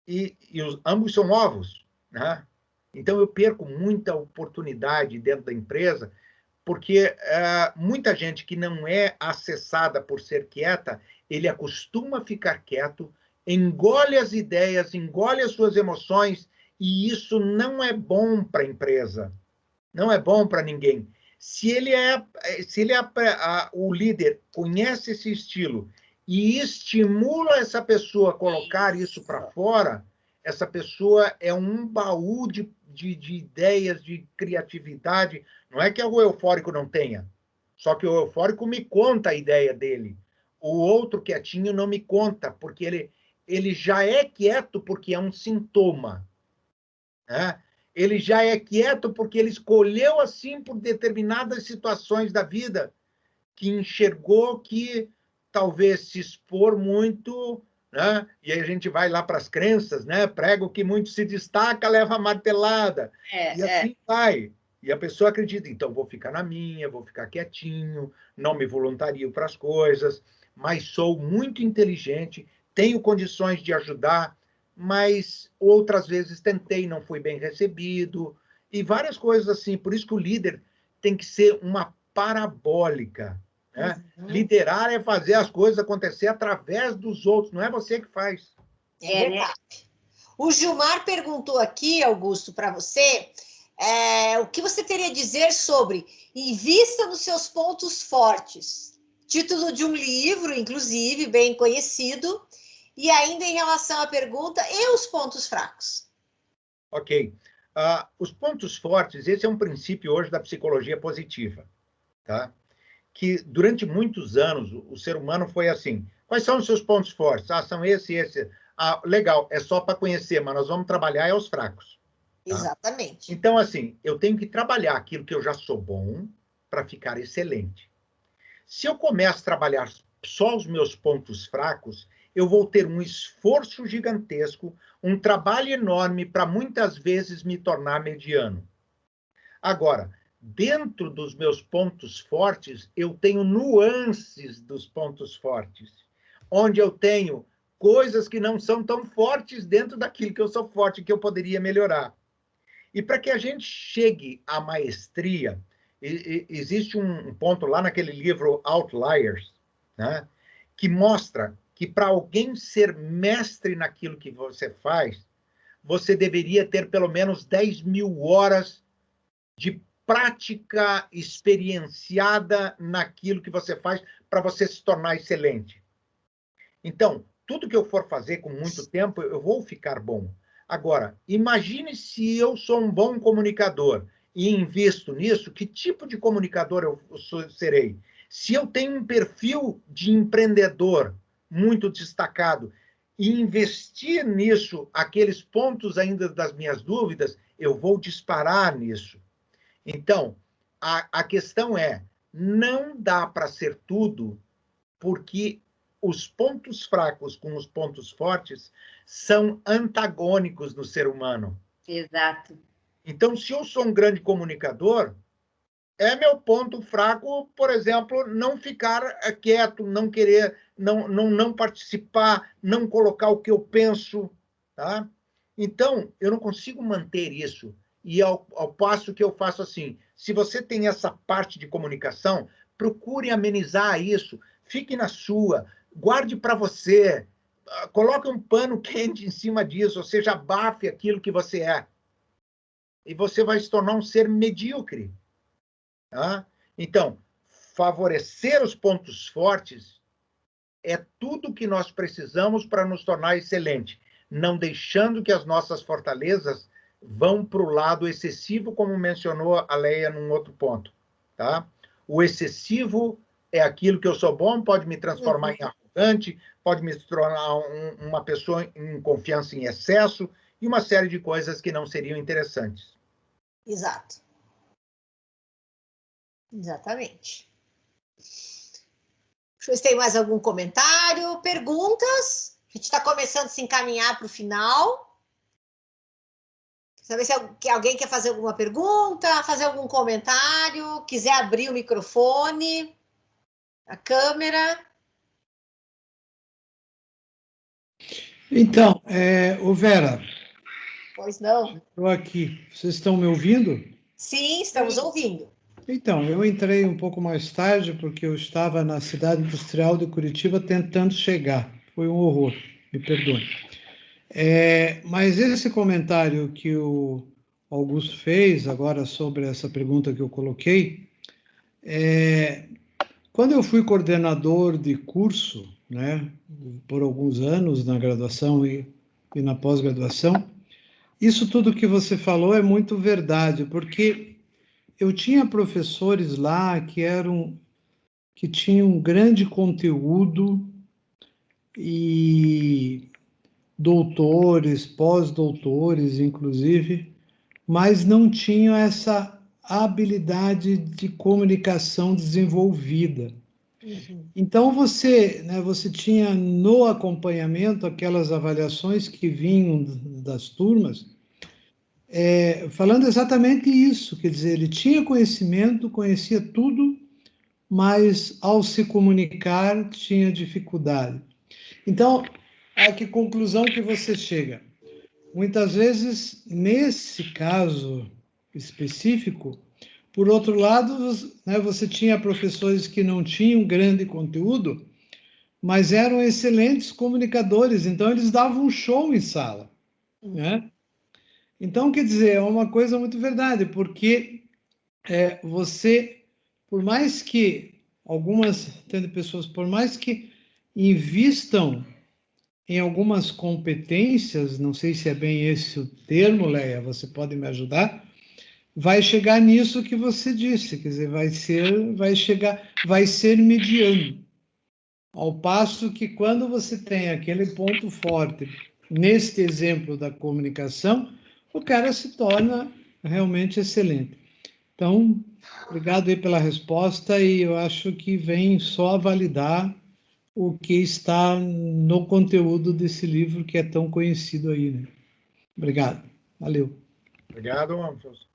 Speaker 4: E ambos são ovos, né? Então, eu perco muita oportunidade dentro da empresa, porque muita gente que não é acessada por ser quieta, ele acostuma a ficar quieto, engole as ideias, engole as suas emoções, e isso não é bom para a empresa, não é bom para ninguém. Se o líder conhece esse estilo e estimula essa pessoa a colocar isso para fora, essa pessoa é um baú de ideias, de criatividade. Não é que o eufórico não tenha, só que o eufórico me conta a ideia dele. O outro quietinho não me conta, porque ele já é quieto porque é um sintoma, né? Ele já é quieto porque ele escolheu assim por determinadas situações da vida, que enxergou que talvez se expor muito, né? E aí a gente vai lá para as crenças, né? Prego que muito se destaca, leva a martelada. E assim vai. E a pessoa acredita, então vou ficar na minha, vou ficar quietinho, não me voluntario para as coisas, mas sou muito inteligente, tenho condições de ajudar, mas outras vezes tentei, não fui bem recebido, e várias coisas assim. Por isso que o líder tem que ser uma parabólica, né? Liderar é fazer as coisas acontecer através dos outros, não é você que faz.
Speaker 2: É verdade. O Gilmar perguntou aqui, Augusto, para você, o que você teria a dizer sobre invista nos seus pontos fortes. Título de um livro, inclusive, bem conhecido, e ainda em relação à pergunta, e os pontos fracos?
Speaker 4: Ok. Os pontos fortes, esse é um princípio hoje da psicologia positiva, tá? Que durante muitos anos o ser humano foi assim. Quais são os seus pontos fortes? São esse. Legal, é só para conhecer, mas nós vamos trabalhar os fracos. Tá?
Speaker 2: Exatamente.
Speaker 4: Então, assim, eu tenho que trabalhar aquilo que eu já sou bom para ficar excelente. Se eu começo a trabalhar só os meus pontos fracos, eu vou ter um esforço gigantesco, um trabalho enorme para muitas vezes me tornar mediano. Agora, dentro dos meus pontos fortes, eu tenho nuances dos pontos fortes, onde eu tenho coisas que não são tão fortes dentro daquilo que eu sou forte, que eu poderia melhorar. E para que a gente chegue à maestria, existe um ponto lá naquele livro Outliers, né, que mostra que para alguém ser mestre naquilo que você faz, você deveria ter pelo menos 10.000 horas de prática experienciada naquilo que você faz para você se tornar excelente. Então, tudo que eu for fazer com muito tempo, eu vou ficar bom. Agora, imagine se eu sou um bom comunicador e invisto nisso, que tipo de comunicador eu serei? Se eu tenho um perfil de empreendedor muito destacado e investir nisso, aqueles pontos ainda das minhas dúvidas, eu vou disparar nisso. Então, a questão é, não dá para ser tudo, porque os pontos fracos com os pontos fortes são antagônicos no ser humano.
Speaker 3: Exato.
Speaker 4: Então, se eu sou um grande comunicador, é meu ponto fraco, por exemplo, não ficar quieto, não querer, não participar, não colocar o que eu penso, tá? Então, eu não consigo manter isso. E ao passo que eu faço assim, se você tem essa parte de comunicação, procure amenizar isso, fique na sua, guarde para você, coloque um pano quente em cima disso, ou seja, abafe aquilo que você é. E você vai se tornar um ser medíocre. Tá? Então, favorecer os pontos fortes é tudo que nós precisamos para nos tornar excelente, não deixando que as nossas fortalezas vão para o lado excessivo, como mencionou a Leia num outro ponto. Tá? O excessivo é aquilo que eu sou bom, pode me transformar em arrogante, pode me tornar uma pessoa em confiança em excesso e uma série de coisas que não seriam interessantes.
Speaker 2: Exato. Exatamente. Deixa eu ver se tem mais algum comentário, perguntas. A gente está começando a se encaminhar para o final. Saber se alguém quer fazer alguma pergunta, fazer algum comentário, quiser abrir o microfone, a câmera.
Speaker 5: Então, Vera,
Speaker 2: Pois não.
Speaker 5: Estou aqui. Vocês estão me ouvindo?
Speaker 2: Sim, estamos ouvindo.
Speaker 5: Então, eu entrei um pouco mais tarde porque eu estava na cidade industrial de Curitiba tentando chegar. Foi um horror, me perdoe. Mas esse comentário que o Augusto fez agora sobre essa pergunta que eu coloquei, quando eu fui coordenador de curso, né, por alguns anos na graduação e na pós-graduação, isso tudo que você falou é muito verdade, porque eu tinha professores lá que tinham um grande conteúdo e doutores, pós-doutores, inclusive, mas não tinham essa habilidade de comunicação desenvolvida. Então, você tinha no acompanhamento aquelas avaliações que vinham das turmas, falando exatamente isso, quer dizer, ele tinha conhecimento, conhecia tudo, mas ao se comunicar tinha dificuldade. Então, a que conclusão que você chega? Muitas vezes, nesse caso específico, por outro lado, você tinha professores que não tinham grande conteúdo, mas eram excelentes comunicadores, então eles davam um show em sala, né? Então, quer dizer, é uma coisa muito verdade, porque você, por mais que tendo pessoas, por mais que invistam em algumas competências, não sei se é bem esse o termo, Leia, você pode me ajudar, vai chegar nisso que você disse, quer dizer, vai ser mediano. Ao passo que quando você tem aquele ponto forte, neste exemplo da comunicação, o cara se torna realmente excelente. Então, obrigado aí pela resposta e eu acho que vem só a validar o que está no conteúdo desse livro que é tão conhecido aí, né? Obrigado. Valeu.
Speaker 4: Obrigado, Afonso.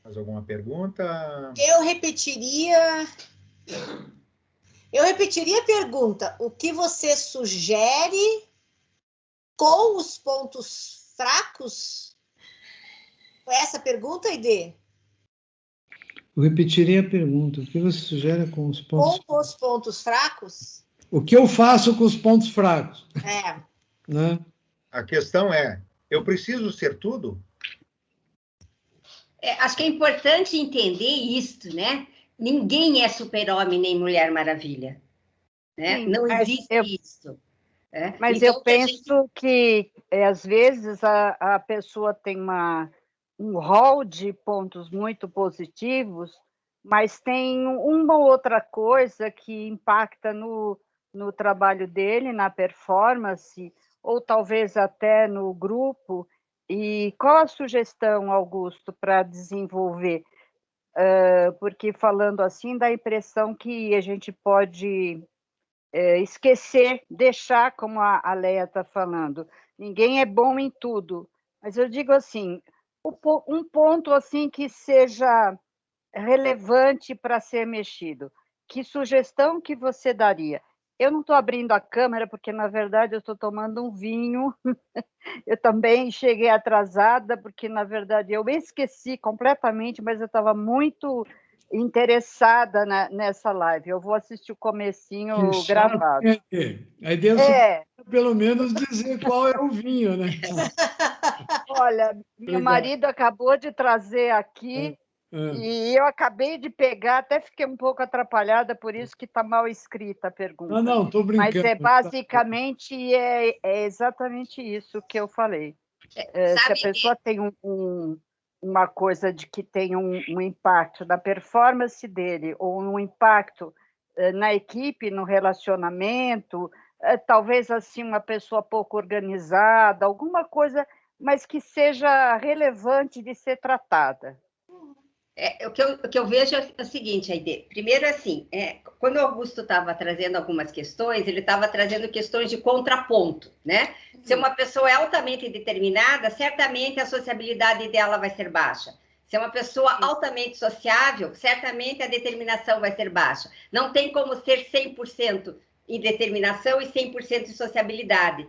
Speaker 4: Mais alguma pergunta?
Speaker 2: Eu repetiria a pergunta. O que você sugere com os pontos fracos? Foi essa a pergunta, Aide?
Speaker 5: Eu repetiria a pergunta. O que você sugere com os pontos...
Speaker 2: Com os pontos fracos?
Speaker 5: O que eu faço com os pontos fracos? Né?
Speaker 4: A questão é, eu preciso ser tudo?
Speaker 3: Acho que é importante entender isto, né? Ninguém é super-homem nem Mulher Maravilha. Né?
Speaker 6: Sim,
Speaker 3: não existe isso.
Speaker 6: Mas
Speaker 3: então,
Speaker 6: eu penso que, às vezes, a pessoa tem um rol de pontos muito positivos, mas tem uma outra coisa que impacta no trabalho dele, na performance, ou talvez até no grupo. E qual a sugestão, Augusto, para desenvolver? Porque, falando assim, dá a impressão que a gente pode esquecer, deixar, como a Leia está falando, ninguém é bom em tudo, mas eu digo assim, um ponto assim que seja relevante para ser mexido. Que sugestão que você daria? Eu não estou abrindo a câmera, porque, na verdade, eu estou tomando um vinho. Eu também cheguei atrasada, porque, na verdade, eu esqueci completamente, mas eu estava muito interessada nessa live. Eu vou assistir o comecinho gravado.
Speaker 5: Aí Deus pelo menos dizer qual é o vinho, né?
Speaker 6: Olha, meu marido acabou de trazer aqui e eu acabei de pegar, até fiquei um pouco atrapalhada, por isso que está mal escrita a pergunta.
Speaker 5: Não, estou brincando.
Speaker 6: Mas basicamente exatamente isso que eu falei. Se a pessoa tem uma coisa de que tem um impacto na performance dele, ou um impacto na equipe, no relacionamento, talvez assim uma pessoa pouco organizada, alguma coisa, mas que seja relevante de ser tratada.
Speaker 3: O que eu vejo é o seguinte, Aide. Primeiro, assim, quando o Augusto estava trazendo algumas questões, ele estava trazendo questões de contraponto, né? Se uma pessoa é altamente determinada, certamente a sociabilidade dela vai ser baixa. Se é uma pessoa altamente sociável, certamente a determinação vai ser baixa. Não tem como ser 100% em determinação e 100% em sociabilidade.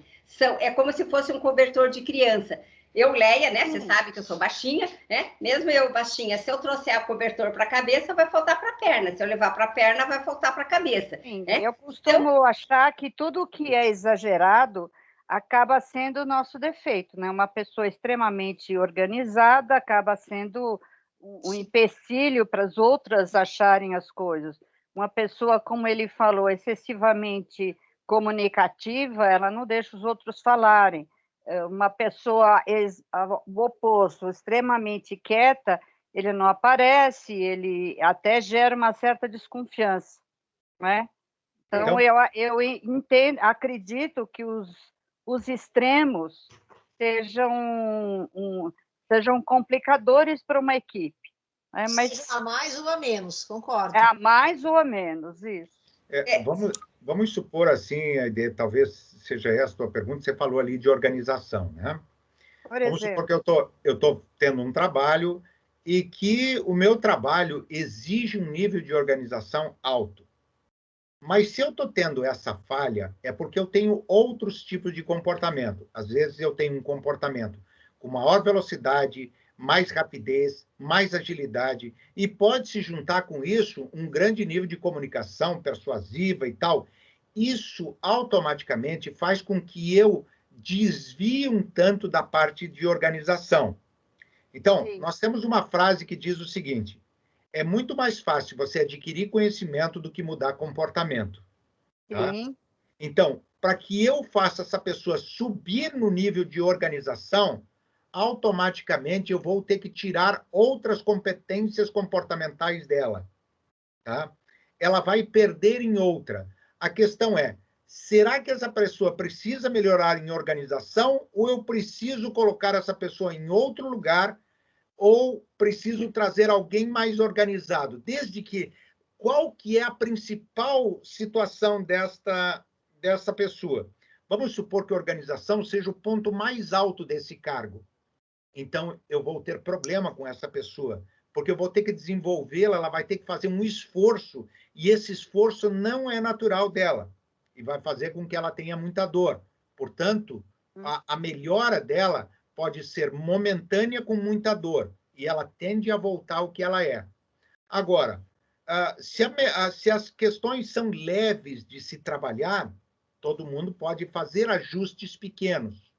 Speaker 3: É como se fosse um cobertor de criança. Eu, Leia, né? Você sabe que eu sou baixinha, né? Mesmo eu baixinha, se eu trouxer a cobertor para a cabeça, vai faltar para a perna. Se eu levar para a perna, vai faltar para a cabeça.
Speaker 6: Sim,
Speaker 3: né?
Speaker 6: eu costumo achar que tudo que é exagerado acaba sendo o nosso defeito, né? Uma pessoa extremamente organizada acaba sendo um empecilho para as outras acharem as coisas. Uma pessoa, como ele falou, excessivamente comunicativa, ela não deixa os outros falarem. Uma pessoa, o oposto, extremamente quieta, ele não aparece, ele até gera uma certa desconfiança, né? Então, eu entendo, acredito que os extremos sejam complicadores para uma equipe. Né? Mas
Speaker 2: a mais ou a menos, concordo.
Speaker 6: É a mais ou a menos, isso.
Speaker 4: Vamos supor assim, talvez seja essa a tua pergunta, você falou ali de organização, né?
Speaker 6: Por
Speaker 4: Vamos
Speaker 6: exemplo.
Speaker 4: supor que eu estou tendo um trabalho e que o meu trabalho exige um nível de organização alto. Mas se eu estou tendo essa falha, é porque eu tenho outros tipos de comportamento. Às vezes eu tenho um comportamento com maior velocidade, mais rapidez, mais agilidade, e pode se juntar com isso um grande nível de comunicação persuasiva e tal. Isso automaticamente faz com que eu desvie um tanto da parte de organização. Então,
Speaker 6: Sim.
Speaker 4: nós temos uma frase que diz o seguinte: é muito mais fácil você adquirir conhecimento do que mudar comportamento. Tá?
Speaker 6: Sim.
Speaker 4: Então, para que eu faça essa pessoa subir no nível de organização, automaticamente eu vou ter que tirar outras competências comportamentais dela. Tá? Ela vai perder em outra. A questão é, será que essa pessoa precisa melhorar em organização ou eu preciso colocar essa pessoa em outro lugar ou preciso trazer alguém mais organizado? Desde que, qual que é a principal situação dessa pessoa? Vamos supor que a organização seja o ponto mais alto desse cargo. Então, eu vou ter problema com essa pessoa, porque eu vou ter que desenvolvê-la, ela vai ter que fazer um esforço, e esse esforço não é natural dela, e vai fazer com que ela tenha muita dor. Portanto, a melhora dela pode ser momentânea com muita dor, e ela tende a voltar ao que ela é. Agora, se as questões são leves de se trabalhar, todo mundo pode fazer ajustes pequenos.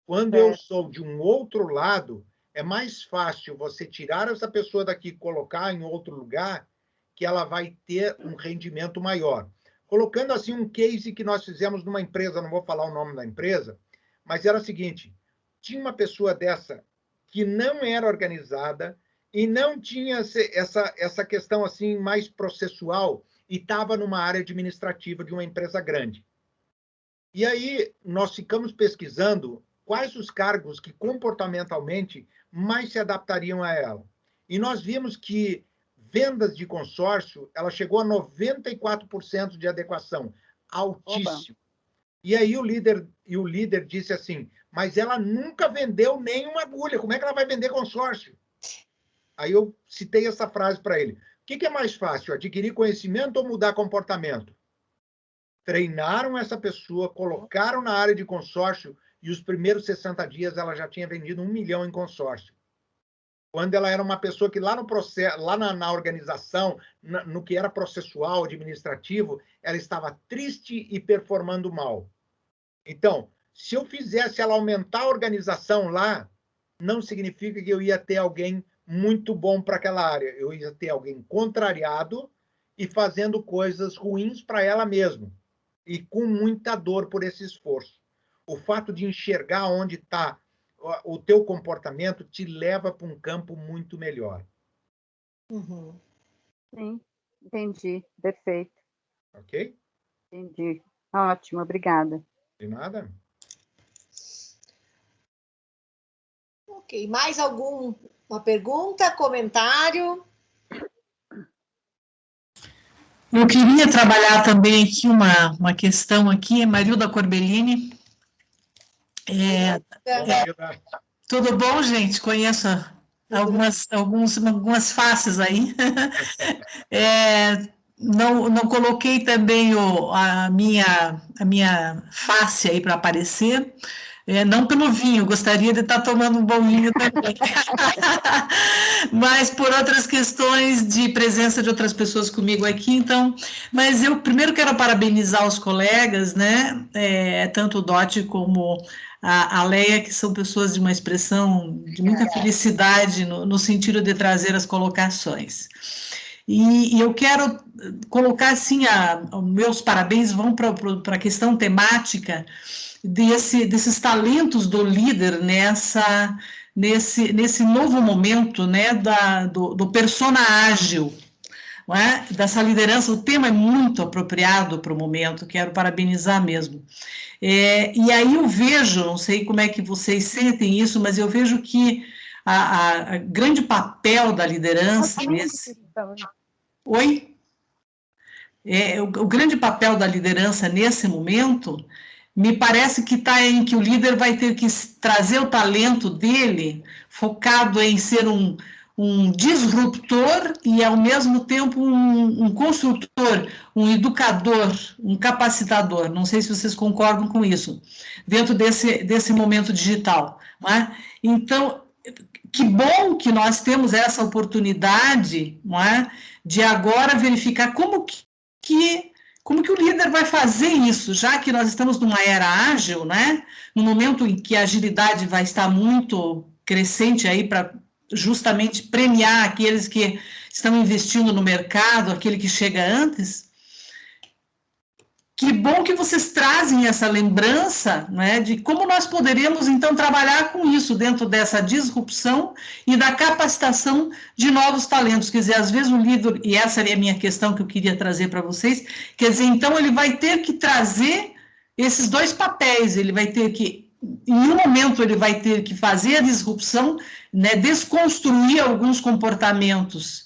Speaker 4: Quando eu sou de um outro lado, é mais fácil você tirar essa pessoa daqui e colocar em outro lugar, que ela vai ter um rendimento maior. Colocando assim um case que nós fizemos numa empresa, não vou falar o nome da empresa, mas era o seguinte: tinha uma pessoa dessa que não era organizada e não tinha essa questão assim mais processual e estava numa área administrativa de uma empresa grande. E aí nós ficamos pesquisando quais os cargos que comportamentalmente mais se adaptariam a ela. E nós vimos que vendas de consórcio, ela chegou a 94% de adequação, altíssimo. Oba. E aí o líder disse assim: mas ela nunca vendeu nenhuma agulha, como é que ela vai vender consórcio? Aí eu citei essa frase para ele: o que é mais fácil, adquirir conhecimento ou mudar comportamento? Treinaram essa pessoa, colocaram na área de consórcio, e os primeiros 60 dias ela já tinha vendido 1 milhão em consórcio. Quando ela era uma pessoa que lá no processo, lá na organização, no que era processual, administrativo, ela estava triste e performando mal. Então, se eu fizesse ela aumentar a organização lá, não significa que eu ia ter alguém muito bom para aquela área. Eu ia ter alguém contrariado e fazendo coisas ruins para ela mesma. E com muita dor por esse esforço. O fato de enxergar onde está o teu comportamento te leva para um campo muito melhor.
Speaker 6: Uhum. Sim, entendi. Perfeito.
Speaker 4: Ok?
Speaker 6: Entendi. Ótimo, obrigada.
Speaker 4: De nada.
Speaker 2: Ok, mais alguma pergunta, comentário?
Speaker 7: Eu queria trabalhar também aqui uma questão aqui, Marilda Corbellini. Tudo bom, gente? Conheço algumas faces aí. Não coloquei também a minha face aí para aparecer, não pelo vinho, gostaria de estar tomando um bom vinho também, mas por outras questões de presença de outras pessoas comigo aqui, então, mas eu primeiro quero parabenizar os colegas, né, tanto o Dotti como a Leia, que são pessoas de uma expressão de muita felicidade no sentido de trazer as colocações. E eu quero colocar, assim, meus parabéns vão para a questão temática desses talentos do líder nesse novo momento, né, do persona ágil, não é? Dessa liderança. O tema é muito apropriado para o momento, quero parabenizar mesmo. E aí eu vejo, não sei como é que vocês sentem isso, mas eu vejo que a grande papel da liderança nesse... Oi? O grande papel da liderança nesse momento, me parece que está em que o líder vai ter que trazer o talento dele, focado em ser um disruptor e, ao mesmo tempo, um construtor, um educador, um capacitador. Não sei se vocês concordam com isso, dentro desse momento digital. Não é? Então, que bom que nós temos essa oportunidade, não é, de agora verificar como que o líder vai fazer isso, já que nós estamos numa era ágil, né, no momento em que a agilidade vai estar muito crescente aí para justamente premiar aqueles que estão investindo no mercado, aquele que chega antes. Que bom que vocês trazem essa lembrança, né, de como nós poderíamos, então, trabalhar com isso dentro dessa disrupção e da capacitação de novos talentos. Quer dizer, às vezes o líder, e essa é a minha questão que eu queria trazer para vocês, quer dizer, então ele vai ter que trazer esses dois papéis, ele vai ter que, em um momento ele vai ter que fazer a disrupção, né, desconstruir alguns comportamentos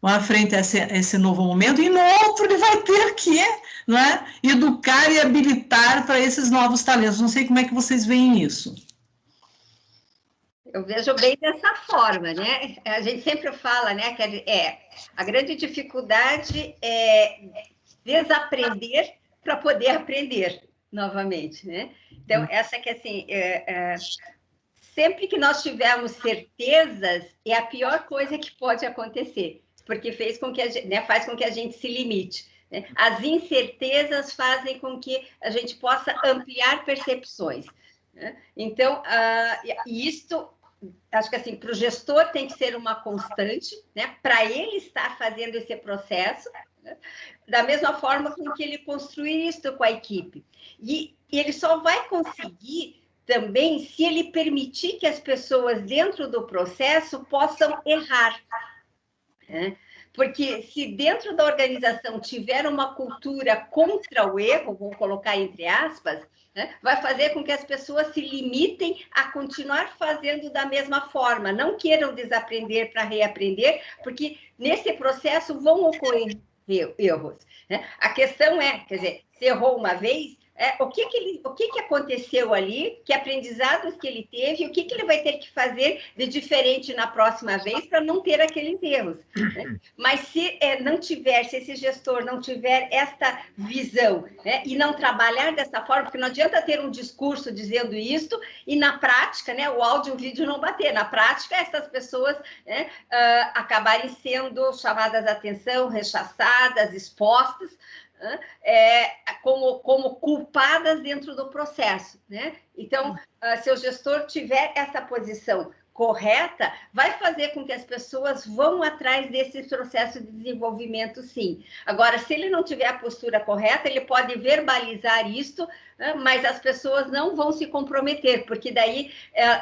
Speaker 7: à frente a esse novo momento, e no outro ele vai ter que, não é, educar e habilitar para esses novos talentos. Não sei como é que vocês veem isso.
Speaker 3: Eu vejo bem dessa forma, né? A gente sempre fala, né, que a grande dificuldade é desaprender para poder aprender novamente, né? Então, essa que, assim, sempre que nós tivermos certezas, é a pior coisa que pode acontecer, porque faz com que a gente se limite. Né? As incertezas fazem com que a gente possa ampliar percepções. Né? Então, isto, acho que assim, para o gestor tem que ser uma constante, né? Para ele estar fazendo esse processo, né? Da mesma forma com que ele construir isso com a equipe. E ele só vai conseguir também se ele permitir que as pessoas dentro do processo possam errar. Né? Porque se dentro da organização tiver uma cultura contra o erro, vou colocar entre aspas, né, vai fazer com que as pessoas se limitem a continuar fazendo da mesma forma, não queiram desaprender para reaprender, porque nesse processo vão ocorrer erros. Né? A questão é, quer dizer, se errou uma vez, o que aconteceu ali, que aprendizados que ele teve, o que ele vai ter que fazer de diferente na próxima vez para não ter aqueles erros. Né? Mas se não tiver, se esse gestor não tiver esta visão, né, e não trabalhar dessa forma, porque não adianta ter um discurso dizendo isto e na prática, né, o áudio e o vídeo não bater. Na prática, essas pessoas, né, acabarem sendo chamadas a atenção, rechaçadas, expostas, como culpadas dentro do processo. Né? Então, se o gestor tiver essa posição correta, vai fazer com que as pessoas vão atrás desse processo de desenvolvimento, sim. Agora, se ele não tiver a postura correta, ele pode verbalizar isto, mas as pessoas não vão se comprometer, porque daí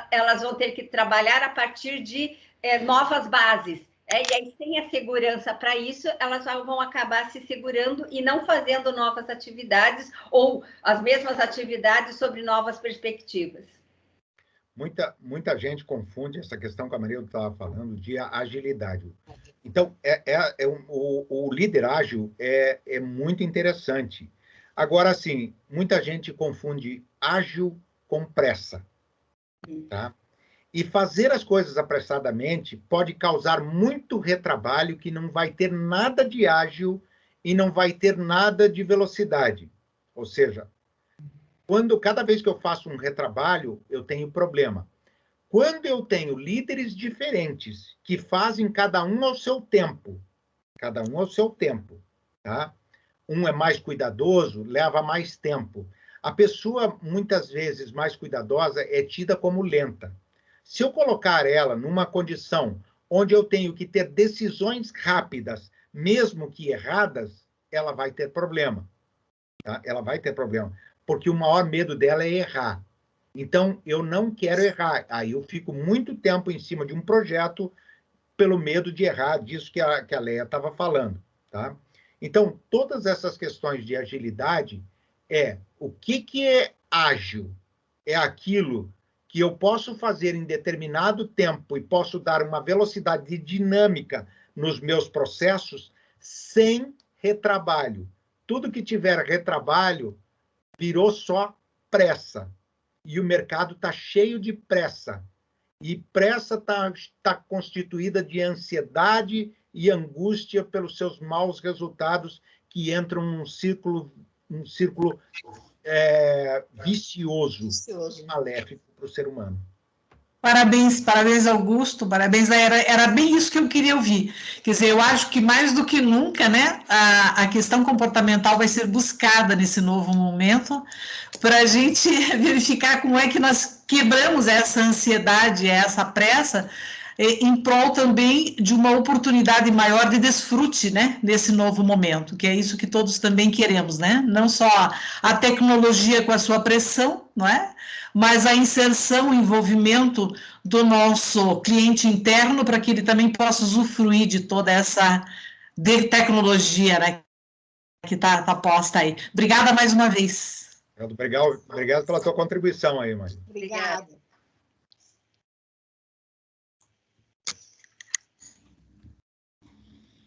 Speaker 3: elas vão ter que trabalhar a partir de novas bases. E aí, sem a segurança para isso, elas vão acabar se segurando e não fazendo novas atividades ou as mesmas atividades sobre novas perspectivas.
Speaker 4: Muita gente confunde essa questão que a Maria estava falando de agilidade. Então, o líder ágil é muito interessante. Agora, assim, muita gente confunde ágil com pressa. Tá? E fazer as coisas apressadamente pode causar muito retrabalho que não vai ter nada de ágil e não vai ter nada de velocidade. Ou seja, cada vez que eu faço um retrabalho, eu tenho problema. Quando eu tenho líderes diferentes que fazem cada um ao seu tempo, tá? Um é mais cuidadoso, leva mais tempo. A pessoa, muitas vezes, mais cuidadosa é tida como lenta. Se eu colocar ela numa condição onde eu tenho que ter decisões rápidas, mesmo que erradas, ela vai ter problema. Tá? Ela vai ter problema, porque o maior medo dela é errar. Então, eu não quero errar. Aí eu fico muito tempo em cima de um projeto pelo medo de errar, disso que a Leia estava falando. Tá? Então, todas essas questões de agilidade o que é ágil? É aquilo que eu posso fazer em determinado tempo e posso dar uma velocidade dinâmica nos meus processos sem retrabalho. Tudo que tiver retrabalho virou só pressa. E o mercado está cheio de pressa. E pressa está constituída de ansiedade e angústia pelos seus maus resultados que entram num círculo vicioso e maléfico para o ser humano.
Speaker 7: Parabéns, Augusto, parabéns. Era bem isso que eu queria ouvir. Quer dizer, eu acho que mais do que nunca, né, a questão comportamental vai ser buscada nesse novo momento para a gente verificar como é que nós quebramos essa ansiedade, essa pressa, em prol também de uma oportunidade maior de desfrute, né, nesse novo momento, que é isso que todos também queremos, né? Não só a tecnologia com a sua pressão, não é? Mas a inserção, o envolvimento do nosso cliente interno para que ele também possa usufruir de toda essa tecnologia, né, que está posta aí. Obrigada mais uma vez.
Speaker 4: Obrigado pela tua contribuição aí, Maria.
Speaker 2: Obrigada.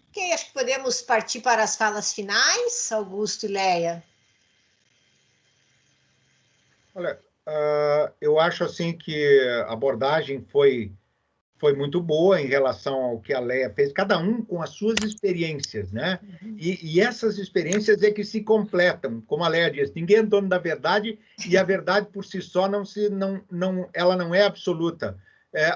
Speaker 2: Ok, acho que podemos partir para as falas finais, Augusto e Leia.
Speaker 4: Olha, eu acho assim que a abordagem foi muito boa em relação ao que a Leia fez, cada um com as suas experiências, né? E essas experiências é que se completam, como a Leia disse, ninguém é dono da verdade e a verdade por si só ela não é absoluta.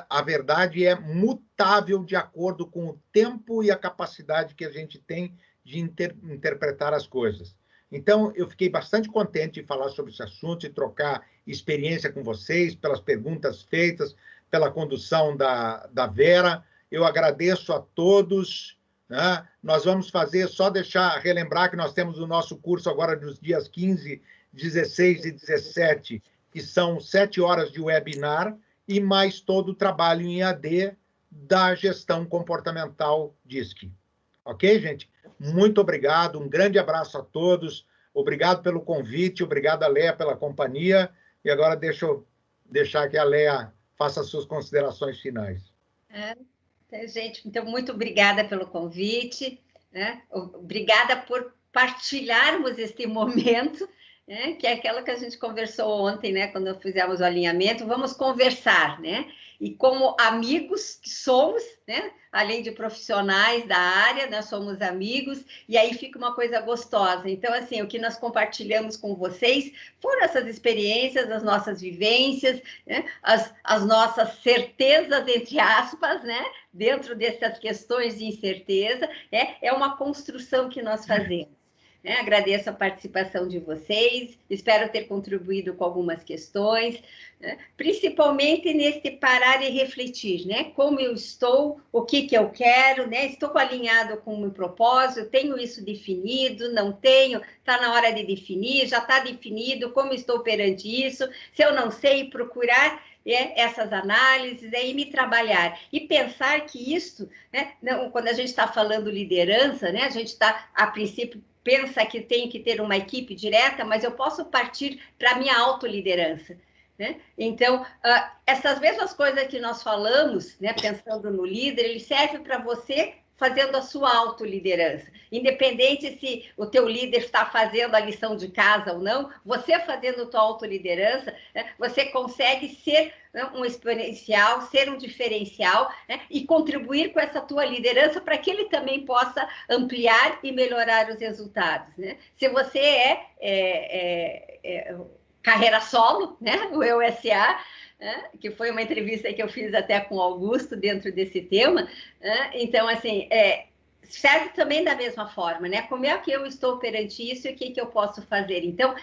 Speaker 4: A verdade é mutável de acordo com o tempo e a capacidade que a gente tem de interpretar as coisas. Então, eu fiquei bastante contente de falar sobre esse assunto e trocar experiência com vocês, pelas perguntas feitas, pela condução da Vera. Eu agradeço a todos. Né? Nós vamos fazer, só relembrar que nós temos o nosso curso agora nos dias 15, 16 e 17, que são 7 horas de webinar, e mais todo o trabalho em AD da gestão comportamental DISC. Ok, gente? Muito obrigado, um grande abraço a todos, obrigado pelo convite, obrigado a Leia pela companhia, e agora deixa eu deixar que a Leia faça as suas considerações finais.
Speaker 3: Gente, então, muito obrigada pelo convite, né? Obrigada por partilharmos este momento, né? Que é aquela que a gente conversou ontem, né? Quando fizemos o alinhamento, vamos conversar, né? E como amigos que somos, né? Além de profissionais da área, nós somos amigos, e aí fica uma coisa gostosa. Então, assim, o que nós compartilhamos com vocês foram essas experiências, as nossas vivências, né? As nossas certezas, entre aspas, né? Dentro dessas questões de incerteza, é uma construção que nós fazemos. Agradeço a participação de vocês, espero ter contribuído com algumas questões, né? Principalmente nesse parar e refletir, né? Como eu estou, o que eu quero, né? Estou alinhado com o meu propósito, tenho isso definido, não tenho, está na hora de definir, já está definido, como estou perante isso, se eu não sei, procurar essas análises, e me trabalhar, e pensar que isso, né? Não, quando a gente está falando liderança, né? A gente está, a princípio, pensa que tem que ter uma equipe direta, mas eu posso partir para a minha autoliderança, né? Então, essas mesmas coisas que nós falamos, né, pensando no líder, ele serve para você fazendo a sua autoliderança. Independente se o teu líder está fazendo a lição de casa ou não, você fazendo a tua autoliderança, né, você consegue ser, né, um exponencial, ser um diferencial, né, e contribuir com essa tua liderança para que ele também possa ampliar e melhorar os resultados. Né? Se você carreira solo, né, o EUSA, que foi uma entrevista que eu fiz até com o Augusto dentro desse tema, então, assim, serve também da mesma forma, né? Como é que eu estou perante isso e o que eu posso fazer? Então,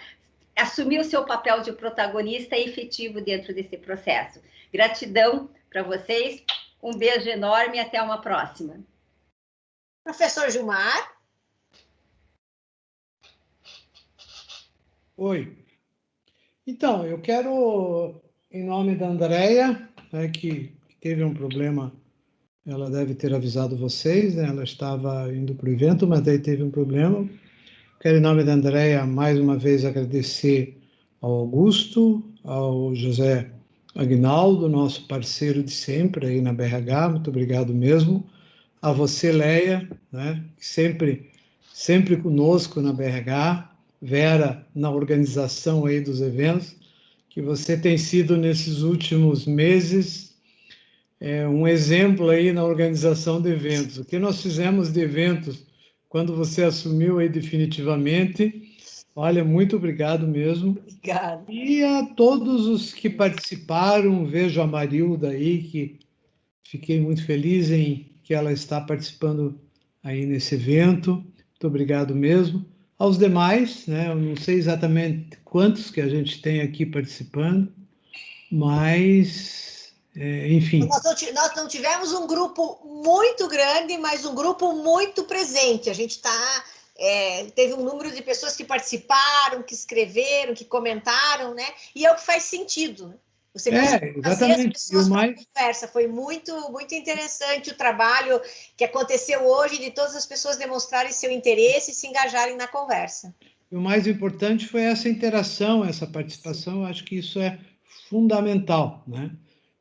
Speaker 3: assumir o seu papel de protagonista efetivo dentro desse processo. Gratidão para vocês, um beijo enorme e até uma próxima.
Speaker 2: Professor Gilmar.
Speaker 5: Oi. Então, eu quero, em nome da Andréia, né, que teve um problema, ela deve ter avisado vocês, né, ela estava indo para o evento, mas daí teve um problema. Quero, em nome da Andréia, mais uma vez agradecer ao Augusto, ao José Aguinaldo, nosso parceiro de sempre aí na BRH, muito obrigado mesmo. A você, Leia, né, sempre conosco na BRH, Vera, na organização aí dos eventos, que você tem sido, nesses últimos meses, um exemplo aí na organização de eventos. O que nós fizemos de eventos quando você assumiu aí definitivamente, olha, muito obrigado mesmo.
Speaker 2: Obrigada.
Speaker 5: E a todos os que participaram, vejo a Marilda aí, que fiquei muito feliz em que ela está participando aí nesse evento. Muito obrigado mesmo. Aos demais, né, eu não sei exatamente quantos que a gente tem aqui participando, mas, enfim.
Speaker 2: Nós não tivemos um grupo muito grande, mas um grupo muito presente. A gente teve um número de pessoas que participaram, que escreveram, que comentaram, né? E é o que faz sentido, né? Você consegue trazer as pessoas para a conversa. Foi muito, muito interessante o trabalho que aconteceu hoje, de todas as pessoas demonstrarem seu interesse e se engajarem na conversa.
Speaker 5: E o mais importante foi essa interação, essa participação. Eu acho que isso é fundamental, né?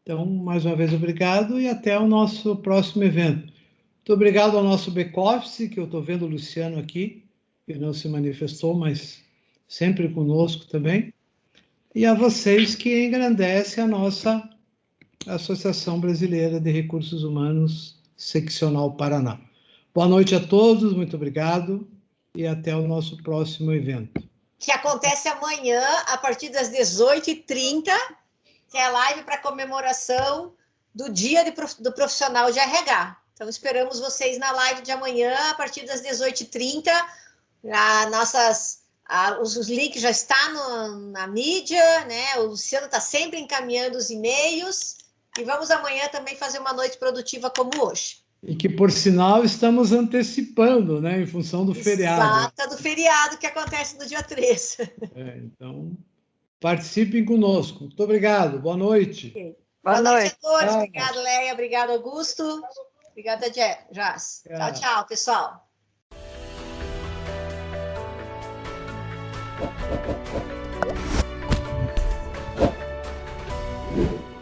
Speaker 5: Então, mais uma vez, obrigado e até o nosso próximo evento. Muito obrigado ao nosso back-office, que eu estou vendo o Luciano aqui, que não se manifestou, mas sempre conosco também. E a vocês que engrandecem a nossa Associação Brasileira de Recursos Humanos, Seccional Paraná. Boa noite a todos, muito obrigado e até o nosso próximo evento.
Speaker 2: Que acontece amanhã, a partir das 18h30, que é a live para comemoração do Dia do Profissional de RH. Então, esperamos vocês na live de amanhã, a partir das 18h30. Os links já estão na mídia, né? O Luciano está sempre encaminhando os e-mails. E vamos amanhã também fazer uma noite produtiva como hoje.
Speaker 5: E que, por sinal, estamos antecipando, né? Em função do feriado.
Speaker 2: Exato, do feriado que acontece no dia 3.
Speaker 5: Então, participem conosco. Muito obrigado. Boa noite.
Speaker 2: Okay. Boa noite a todos. Obrigado, Leia. Obrigado, Augusto. Obrigada, Jas. Tchau, tchau, pessoal.
Speaker 1: Thank you.